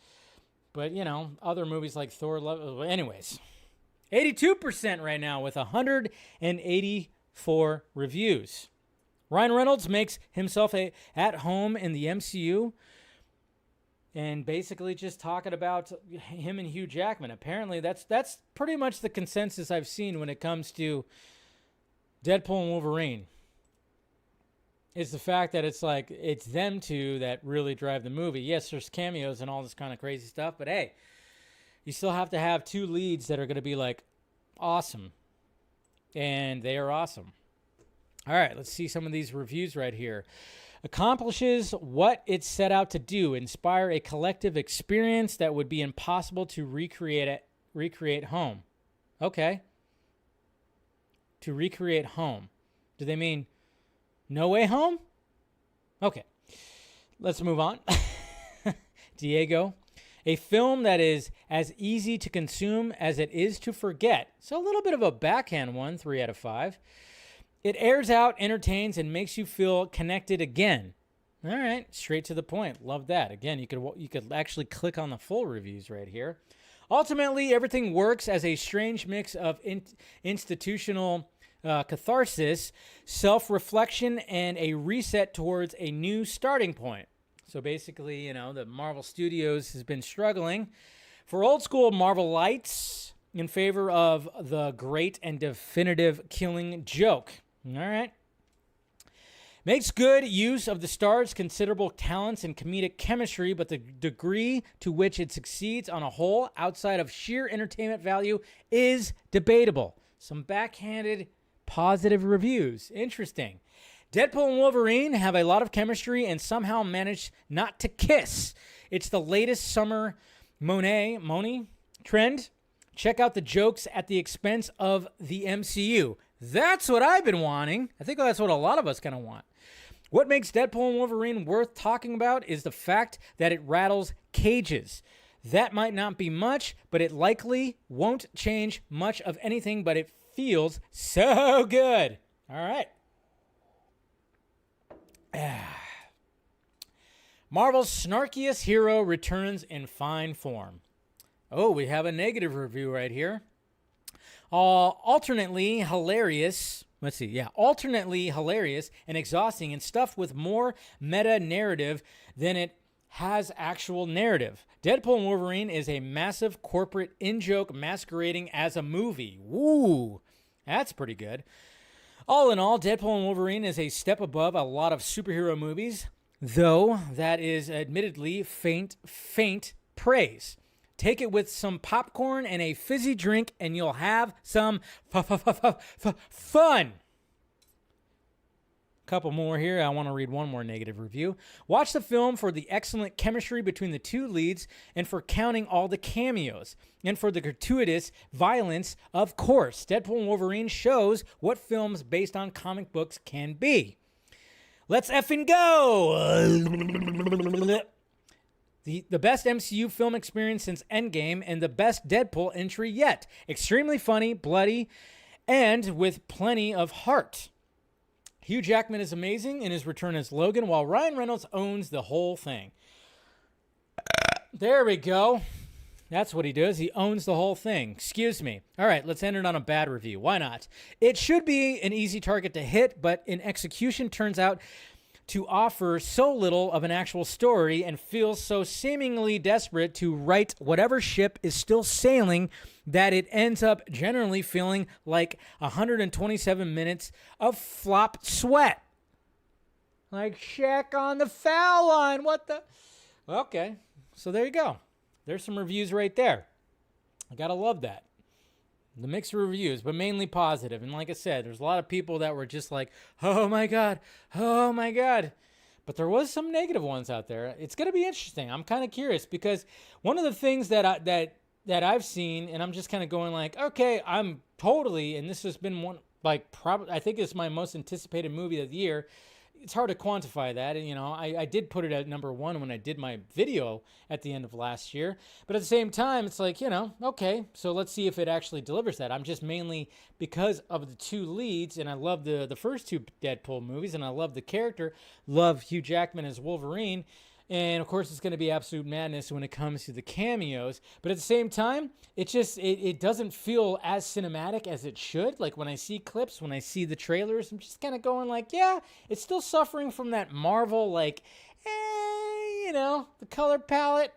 But, other movies like Thor, anyways. 82% right now with 184 reviews. Ryan Reynolds makes himself at home in the MCU. And basically just talking about him and Hugh Jackman. Apparently, that's pretty much the consensus I've seen when it comes to Deadpool and Wolverine. Is the fact that it's like, it's them two that really drive the movie. Yes, there's cameos and all this kind of crazy stuff, but hey, you still have to have two leads that are going to be like awesome. And they are awesome. All right, let's see some of these reviews right here. Accomplishes what it set out to do, inspire a collective experience that would be impossible to recreate home. Okay. To recreate home. Do they mean No Way Home? Okay. Let's move on. Diego. A film that is as easy to consume as it is to forget. So a little bit of a backhand one, 3 out of 5. It airs out, entertains, and makes you feel connected again. All right, straight to the point. Love that. Again, you could actually click on the full reviews right here. Ultimately, everything works as a strange mix of institutional catharsis, self-reflection, and a reset towards a new starting point. So basically, the Marvel Studios has been struggling for old school Marvel lights in favor of the great and definitive Killing Joke. All right. Makes good use of the star's considerable talents and comedic chemistry, but the degree to which it succeeds on a whole, outside of sheer entertainment value, is debatable. Some backhanded positive reviews. Interesting. Deadpool and Wolverine have a lot of chemistry and somehow manage not to kiss. It's the latest summer Monet trend. Check out the jokes at the expense of the MCU. That's what I've been wanting. I think that's what a lot of us kind of want. What makes Deadpool and Wolverine worth talking about is the fact that it rattles cages. That might not be much, but it likely won't change much of anything, but it feels so good. All right. Marvel's snarkiest hero returns in fine form. Oh, we have a negative review right here. Alternately hilarious. Let's see. Yeah, alternately hilarious and exhausting and stuffed with more meta narrative than it has actual narrative. Deadpool and Wolverine is a massive corporate in-joke masquerading as a movie. Woo, that's pretty good. All in all, Deadpool and Wolverine is a step above a lot of superhero movies, though that is admittedly faint praise. Take it with some popcorn and a fizzy drink, and you'll have some fun. Couple more here. I want to read one more negative review. Watch the film for the excellent chemistry between the two leads and for counting all the cameos. And for the gratuitous violence, of course. Deadpool and Wolverine shows what films based on comic books can be. Let's effing go! The best MCU film experience since Endgame and the best Deadpool entry yet. Extremely funny, bloody, and with plenty of heart. Hugh Jackman is amazing in his return as Logan, while Ryan Reynolds owns the whole thing. There we go. That's what he does. He owns the whole thing. Excuse me. All right, let's end it on a bad review. Why not? It should be an easy target to hit, but in execution turns out to offer so little of an actual story and feels so seemingly desperate to right whatever ship is still sailing that it ends up generally feeling like 127 minutes of flop sweat. Like Shaq on the foul line. What the? Okay, so there you go. There's some reviews right there. I gotta love that. The mixed reviews, but mainly positive. And like I said, there's a lot of people that were just like, oh my God. But there was some negative ones out there. It's going to be interesting. I'm kind of curious because one of the things that I've seen, and I'm just kind of going like, okay, I'm totally, and this has been one, like, probably, I think it's my most anticipated movie of the year. It's hard to quantify that. And, you know, I did put it at number one when I did my video at the end of last year. But at the same time, it's like, you know, okay, so let's see if it actually delivers that. I'm just mainly because of the two leads, and I love the first two Deadpool movies, and I love the character, love Hugh Jackman as Wolverine. And of course, it's going to be absolute madness when it comes to the cameos. But at the same time, it doesn't feel as cinematic as it should. Like when I see clips, when I see the trailers, I'm just kind of going like, yeah, it's still suffering from that Marvel, like, you know, the color palette,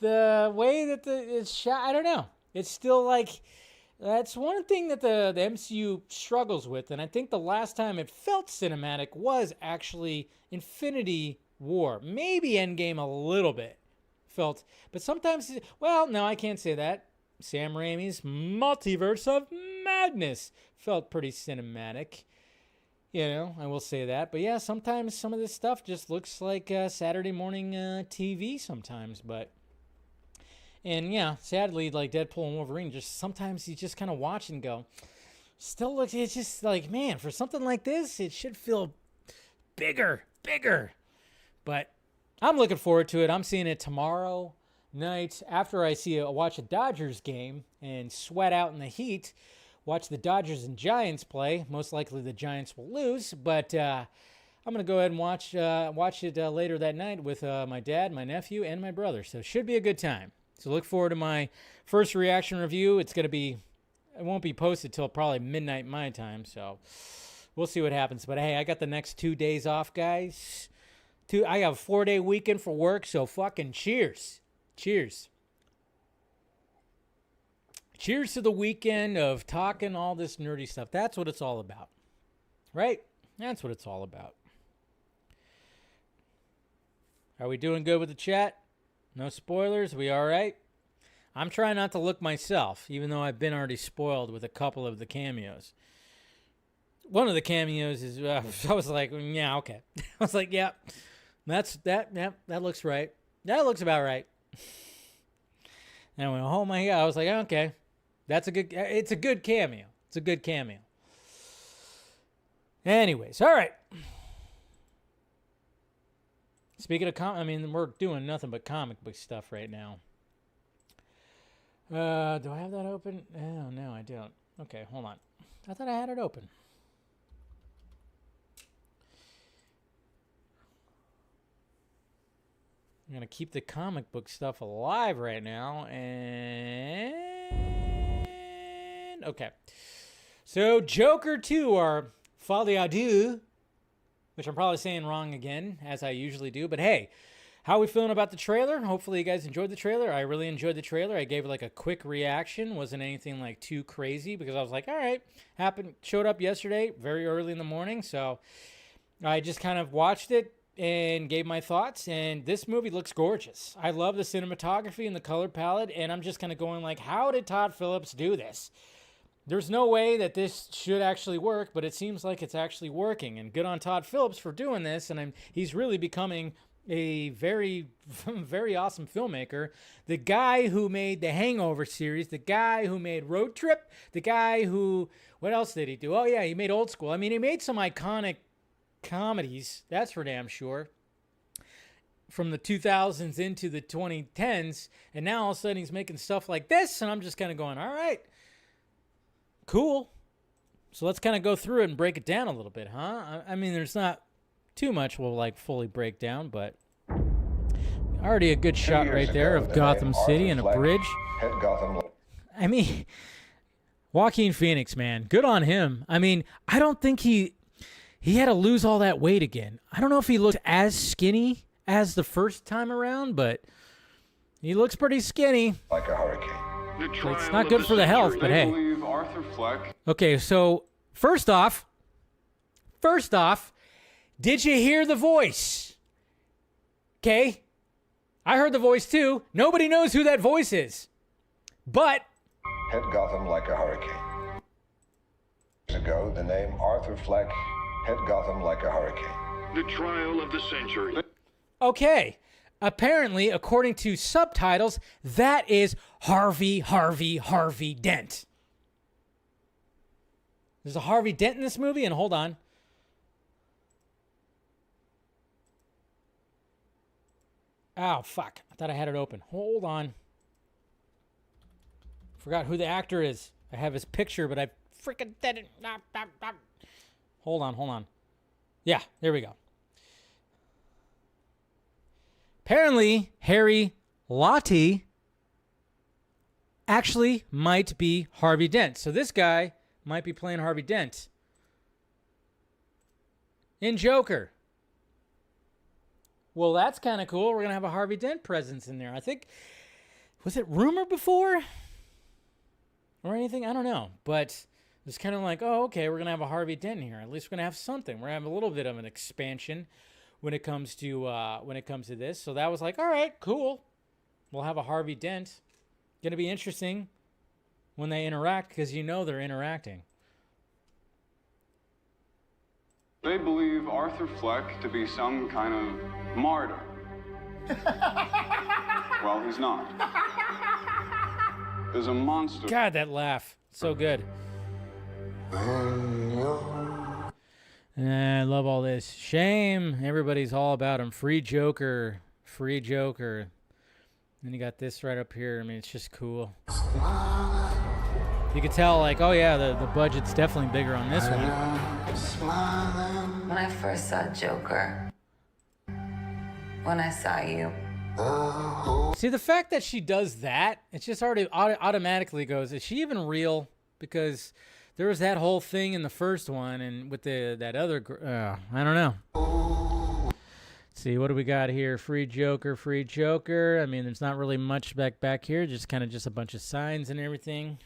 the way that it's shot. I don't know. It's still like, that's one thing that the MCU struggles with. And I think the last time it felt cinematic was actually Infinity War. Maybe Endgame a little bit felt, but sometimes, well, no, I can't say that. Sam Raimi's Multiverse of Madness felt pretty cinematic. You know, I will say that. But yeah, sometimes some of this stuff just looks like Saturday morning TV sometimes. But, and yeah, sadly, like Deadpool and Wolverine, just sometimes you just kind of watch and go, still looks, it's just like, man, for something like this, it should feel bigger. But I'm looking forward to it. I'm seeing it tomorrow night after I watch a Dodgers game and sweat out in the heat. Watch the Dodgers and Giants play. Most likely the Giants will lose, but I'm going to go ahead and watch it later that night with my dad, my nephew, and my brother. So it should be a good time. So look forward to my first reaction review. It won't be posted till probably midnight my time, so we'll see what happens. But hey, I got the next 2 days off, guys. I got a 4-day weekend for work, so fucking cheers. Cheers to the weekend of talking all this nerdy stuff. That's what it's all about, right? That's what it's all about. Are we doing good with the chat? No spoilers? We all right? I'm trying not to look myself, even though I've been already spoiled with a couple of the cameos. One of the cameos is, I was like, yeah, okay. I was like, yeah. That looks right. That looks about right. And I went, oh my God. I was like, okay. It's a good cameo. It's a good cameo. Anyways, all right. Speaking of we're doing nothing but comic book stuff right now. Do I have that open? Oh, no, I don't. Okay, hold on. I thought I had it open. I'm going to keep the comic book stuff alive right now. And okay. So Joker 2, or Folie à Deux, which I'm probably saying wrong again, as I usually do. But hey, how are we feeling about the trailer? Hopefully you guys enjoyed the trailer. I really enjoyed the trailer. I gave it like a quick reaction. Wasn't anything like too crazy because I was like, all right, showed up yesterday, very early in the morning. So I just kind of watched it and gave my thoughts. And this movie looks gorgeous. I love the cinematography and the color palette. And I'm just kind of going like, how did Todd Phillips do this? There's no way that this should actually work, but it seems like it's actually working. And good on Todd Phillips for doing this. And he's really becoming a very, very awesome filmmaker. The guy who made the Hangover series, the guy who made Road Trip, the guy who, what else did he do? Oh, yeah, he made Old School. I mean, he made some iconic comedies, that's for damn sure, from the 2000s into the 2010s. And now all of a sudden he's making stuff like this. And I'm just kind of going, all right. Cool. So let's kind of go through it and break it down a little bit, huh? I mean, there's not too much we'll like fully break down, but already a good shot right there of Gotham City and a bridge. I mean, Joaquin Phoenix, man, good on him. I mean, I don't think he had to lose all that weight again. I don't know if he looked as skinny as the first time around, but he looks pretty skinny. Like a hurricane. It's not good for the health, but hey. Okay, so first off, did you hear the voice? Okay, I heard the voice too. Nobody knows who that voice is, but Hit Gotham like a hurricane. Years ago, the name Arthur Fleck hit Gotham like a hurricane. The trial of the century. Okay. Apparently, according to subtitles, that is Harvey Dent. There's a Harvey Dent in this movie, and hold on. Oh, fuck. I thought I had it open. Hold on. Forgot who the actor is. I have his picture, but I freaking didn't. Hold on. Yeah, there we go. Apparently, Harry Lottie actually might be Harvey Dent. So this guy might be playing Harvey Dent in Joker. Well, that's kind of cool. We're going to have a Harvey Dent presence in there. I think, was it rumored before or anything? I don't know. But it's kind of like, oh, okay, we're going to have a Harvey Dent here. At least we're going to have something. We're going to have a little bit of an expansion when it comes to this. So that was like, all right, cool. We'll have a Harvey Dent. Going to be interesting when they interact, because you know they're interacting. They believe Arthur Fleck to be some kind of martyr. Well, he's not. There's a monster. God, that laugh. So good. I love all this. Shame. Everybody's all about him. Free Joker. Free Joker. Then you got this right up here. I mean, it's just cool. You could tell, like, oh yeah, the budget's definitely bigger on this one. When I first saw Joker, when I saw you. See, the fact that she does that, it just already automatically goes, is she even real? Because there was that whole thing in the first one, and with that other, I don't know. Let's see, what do we got here? Free Joker, Free Joker. I mean, there's not really much back here, just kind of just a bunch of signs and everything.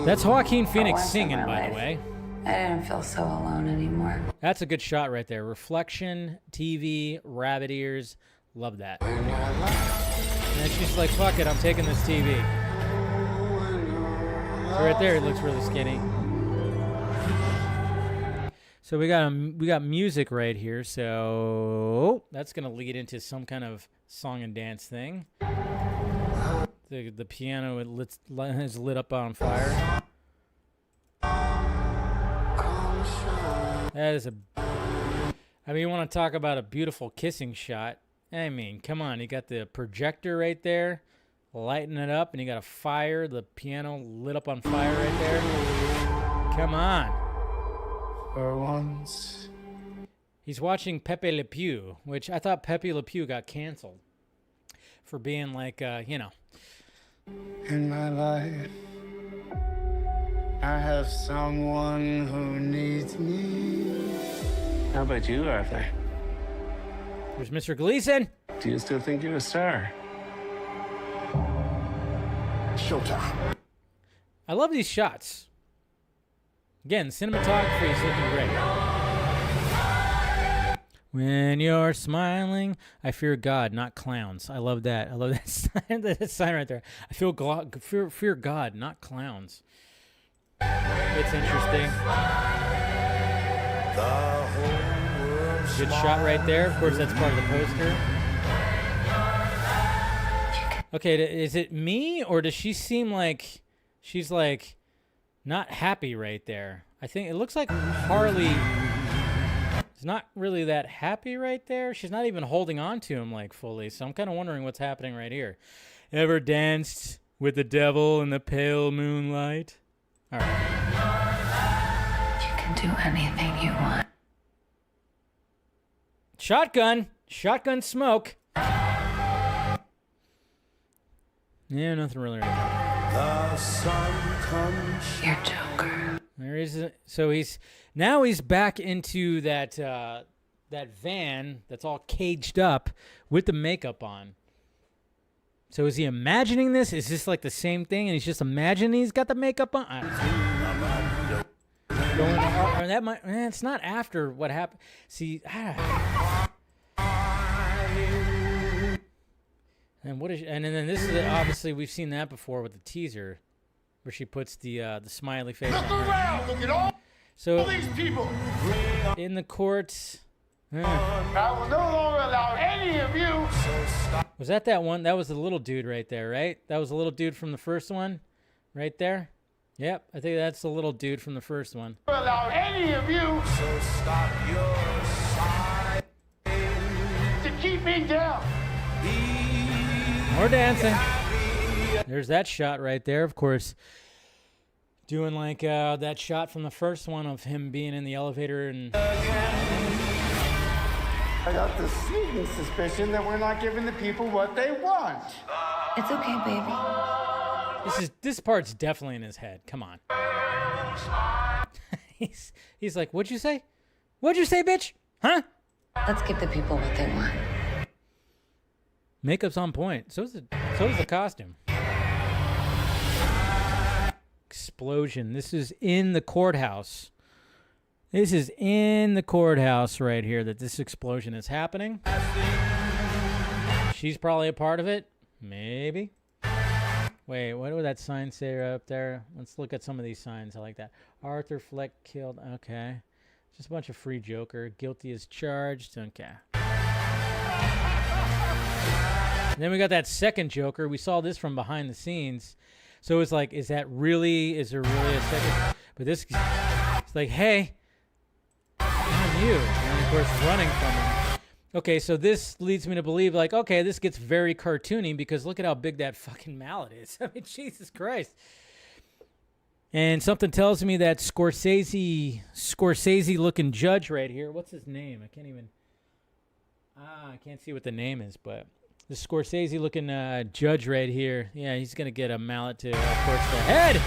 That's Joaquin Phoenix singing, by the way. I didn't feel so alone anymore. That's a good shot right there. Reflection, TV, rabbit ears. Love that. And she's like, fuck it, I'm taking this TV. So right there, it looks really skinny. So we got music right here. So that's going to lead into some kind of song and dance thing. The piano is lit up on fire. That is I mean, you want to talk about a beautiful kissing shot. I mean, come on. You got the projector right there, lighting it up, and you got a fire, the piano lit up on fire right there. Come on. For once He's watching Pepe Le Pew, which I thought Pepe Le Pew got canceled for being like, you know. In my life, I have someone who needs me. How about you, Arthur? There's Mr. Gleason. Do you still think you're a star? Showtime. I love these shots. Again, cinematography is looking great. When you're smiling, I fear God, not clowns. I love that. I love that sign, that sign right there. I fear God, not clowns. It's interesting. Good shot right there. Of course, that's part of the poster. Okay, is it me, or does she seem like she's like not happy right there? I think it looks like Harley is not really that happy right there. She's not even holding on to him like fully. So I'm kind of wondering what's happening right here. Ever danced with the devil in the pale moonlight? All right. You can do anything you want. Shotgun smoke. Yeah, nothing really right now. The sun comes. You're Joker. There is so he's back into that that van that's all caged up with the makeup on. So is he imagining this? Is this like the same thing, and he's just imagining he's got the makeup on? Or that might. It's not after what happened. See. And what is? And then this is obviously we've seen that before with the teaser, where she puts the smiley face. Look around! Look at all these people! In the court. I will no longer allow any of you. Was that one? That was the little dude right there, right? That was the little dude from the first one, right there. Yep, I think that's the little dude from the first one. Allow any of you. So stop your side to keep me down. More dancing. There's that shot right there, of course. Doing like that shot from the first one of him being in the elevator and. I got the sneaking suspicion that we're not giving the people what they want. It's okay, baby. This part's definitely in his head. Come on. He's like, what'd you say? What'd you say, bitch? Huh? Let's give the people what they want. Makeup's on point. So is the costume. Explosion. This is in the courthouse. This is in the courthouse right here that this explosion is happening. She's probably a part of it. Maybe. Wait, what would that sign say up there? Let's look at some of these signs. I like that. Arthur Fleck killed. Okay. Just a bunch of free Joker. Guilty as charged. Okay. And then we got that second Joker. We saw this from behind the scenes. So it's like, is there really a second? But this, it's like, hey, I'm you. And of course, running from him. Okay, so this leads me to believe, like, okay, this gets very cartoony because look at how big that fucking mallet is. I mean, Jesus Christ. And something tells me that Scorsese-looking judge right here, what's his name? I can't see what the name is, but the Scorsese-looking judge right here, yeah, he's going to get a mallet to, of course, the head.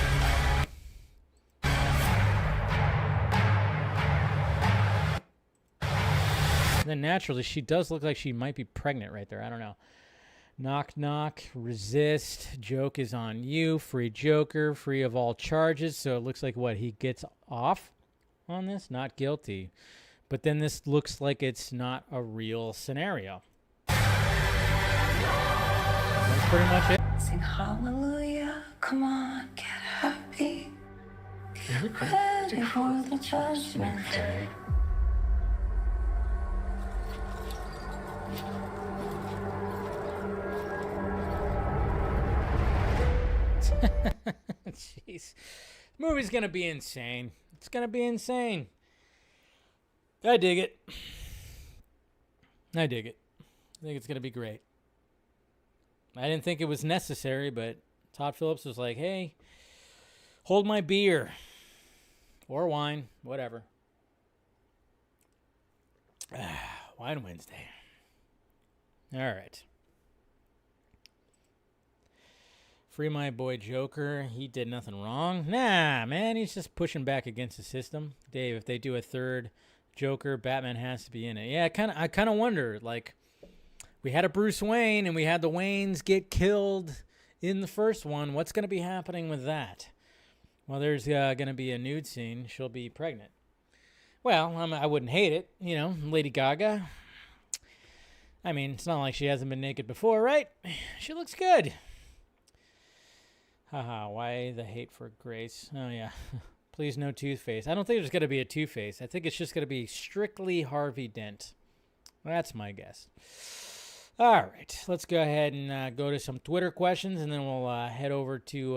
And then naturally, she does look like she might be pregnant right there. I don't know. Knock, knock, resist. Joke is on you. Free Joker, free of all charges. So it looks like what? He gets off on this? Not guilty. But then this looks like it's not a real scenario. That's pretty much it. Sing hallelujah. Come on, get happy. Get ready for the judgment day. Jeez. The movie's gonna be insane. It's gonna be insane. I dig it. I think it's gonna be great. I didn't think it was necessary, but Todd Phillips was like, hey, hold my beer. Or wine, whatever. Wine Wednesday. All right. Free my boy Joker. He did nothing wrong. Nah, man, he's just pushing back against the system. Dave, if they do a third Joker, Batman has to be in it. Yeah, I kind of wonder. Like, we had a Bruce Wayne, and we had the Waynes get killed in the first one. What's going to be happening with that? Well, there's going to be a nude scene. She'll be pregnant. Well, I wouldn't hate it. You know, Lady Gaga. I mean, it's not like she hasn't been naked before, right? She looks good. Haha, why the hate for Grace? Oh, yeah. Please, no Two-Face. I don't think there's going to be a Two-Face. I think it's just going to be strictly Harvey Dent. That's my guess. All right, let's go ahead and go to some Twitter questions, and then we'll head over to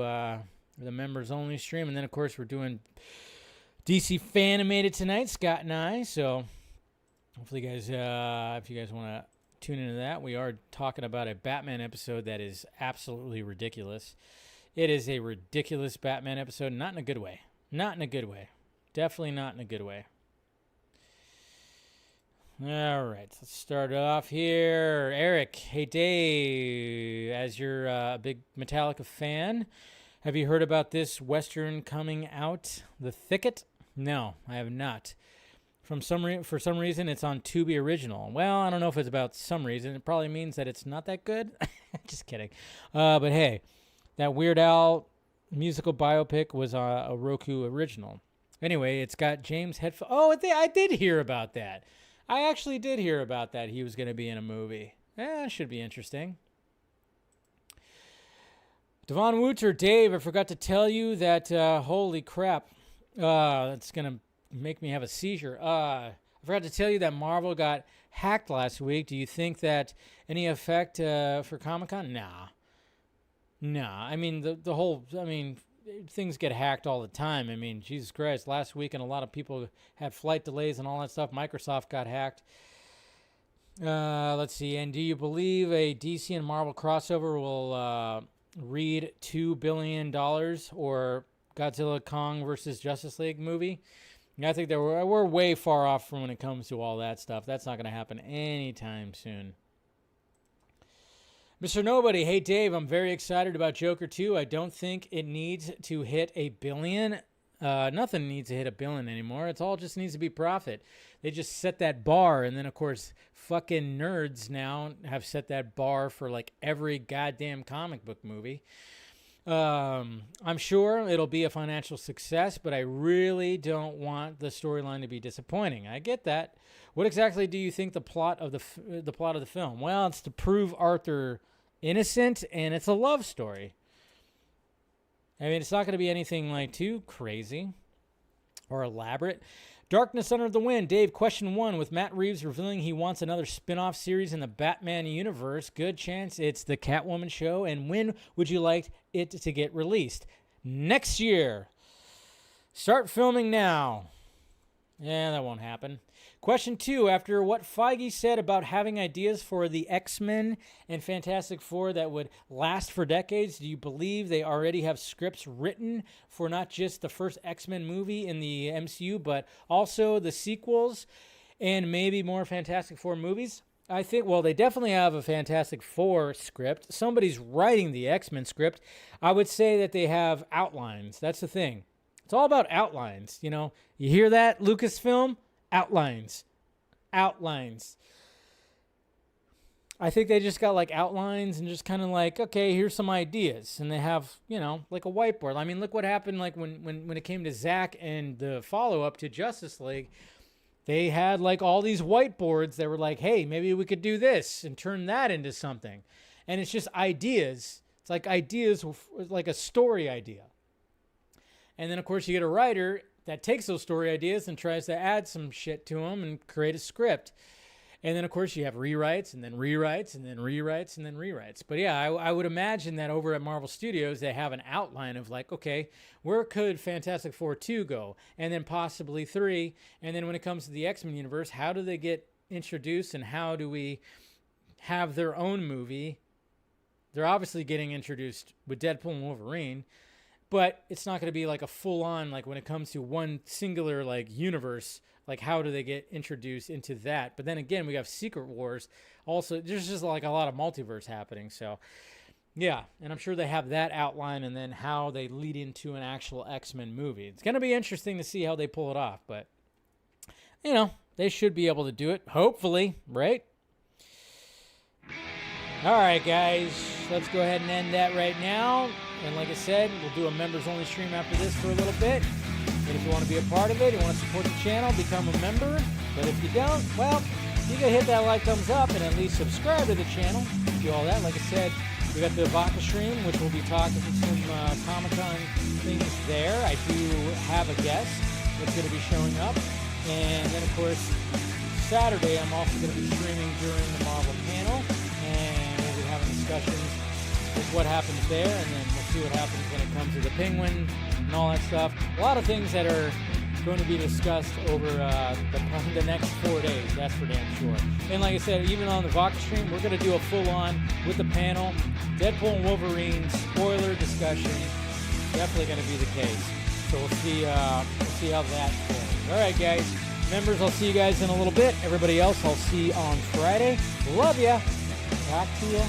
the members-only stream. And then, of course, we're doing DC Fanimated tonight, Scott and I. So hopefully, guys, if you guys want to tune into that, we are talking about a Batman episode that is absolutely ridiculous. It is a ridiculous Batman episode, not in a good way. Not in a good way. Definitely not in a good way. All right, let's start off here. Eric, hey Dave, as you're a big Metallica fan, have you heard about this Western coming out, The Thicket? No, I have not. For some reason, it's on Tubi Original. Well, I don't know if it's about some reason. It probably means that it's not that good. Just kidding. But hey, that Weird Al musical biopic was a Roku Original. Anyway, it's got James Hetfield. Oh, I did hear about that. I actually did hear about that. He was going to be in a movie. Should be interesting. Devon Wooter, Dave, I forgot to tell you that, holy crap, it's going to make me have a seizure. I forgot to tell you that Marvel got hacked last week. Do you think that any effect for Comic-Con? Nah. I mean, the whole, things get hacked all the time. I mean, Jesus Christ, last week and a lot of people had flight delays and all that stuff. Microsoft got hacked. Let's see. And do you believe a DC and Marvel crossover will read $2 billion or Godzilla Kong versus Justice League movie? I think that we're way far off from when it comes to all that stuff. That's not going to happen anytime soon. Mr. Nobody, hey Dave, I'm very excited about Joker 2. I don't think it needs to hit $1 billion. Nothing needs to hit $1 billion anymore. It all just needs to be profit. They just set that bar, and then of course, fucking nerds now have set that bar for like every goddamn comic book movie. I'm sure it'll be a financial success, but I really don't want the storyline to be disappointing. I get that. What exactly do you think the plot of the film? Well, it's to prove Arthur innocent, and it's a love story. I mean, it's not going to be anything like too crazy or elaborate. Darkness Under the Wind. Dave, question 1. With Matt Reeves revealing he wants another spin-off series in the Batman universe, good chance it's the Catwoman show, and when would you like it to get released? Next year. Start filming now. Yeah, that won't happen. Question 2. After what Feige said about having ideas for the X-Men and Fantastic Four that would last for decades, do you believe they already have scripts written for not just the first X-Men movie in the MCU, but also the sequels and maybe more Fantastic Four movies? I think, well, they definitely have a Fantastic Four script. Somebody's writing the X-Men script. I would say that they have outlines. That's the thing. It's all about outlines, you know. You hear that, Lucasfilm? Outlines. I think they just got like outlines and just kind of like, okay, here's some ideas. And they have, you know, like a whiteboard. I mean, look what happened like when it came to Zack and the follow-up to Justice League. They had like all these whiteboards that were like, hey, maybe we could do this and turn that into something. And it's just ideas. It's like ideas, like a story idea. And then, of course, you get a writer that takes those story ideas and tries to add some shit to them and create a script. And then, of course, you have rewrites and then rewrites and then rewrites and then rewrites. But yeah, I would imagine that over at Marvel Studios, they have an outline of like, okay, where could Fantastic Four 2 go? And then possibly 3. And then when it comes to the X-Men universe, how do they get introduced and how do we have their own movie? They're obviously getting introduced with Deadpool and Wolverine. but it's not going to be like a full-on, like when it comes to one singular like universe, like how do they get introduced into that? But then again, we have Secret Wars. Also, there's just like a lot of multiverse happening. So yeah, and I'm sure they have that outline and then how they lead into an actual X-Men movie. It's going to be interesting to see how they pull it off, but you know, they should be able to do it, hopefully, right? All right, guys, let's go ahead and end that right now. And like I said, we'll do a members-only stream after this for a little bit. And if you want to be a part of it, you want to support the channel, become a member. But if you don't, well, you can hit that like, thumbs up, and at least subscribe to the channel. Do all that. Like I said, we got the Vodka stream, which we'll be talking some Comic-Con things there. I do have a guest that's going to be showing up. And then, of course, Saturday, I'm also going to be streaming during the Marvel panel. And we'll be having discussions with what happens there, and then we'll see what happens when it comes to the Penguin and all that stuff. A lot of things that are going to be discussed over the next 4 days, that's for damn sure. And like I said, even on the Vodka stream, we're going to do a full-on with the panel, Deadpool and Wolverine spoiler discussion. Definitely going to be the case. So we'll see how that goes. All right, guys. Members, I'll see you guys in a little bit. Everybody else, I'll see you on Friday. Love ya. Talk to ya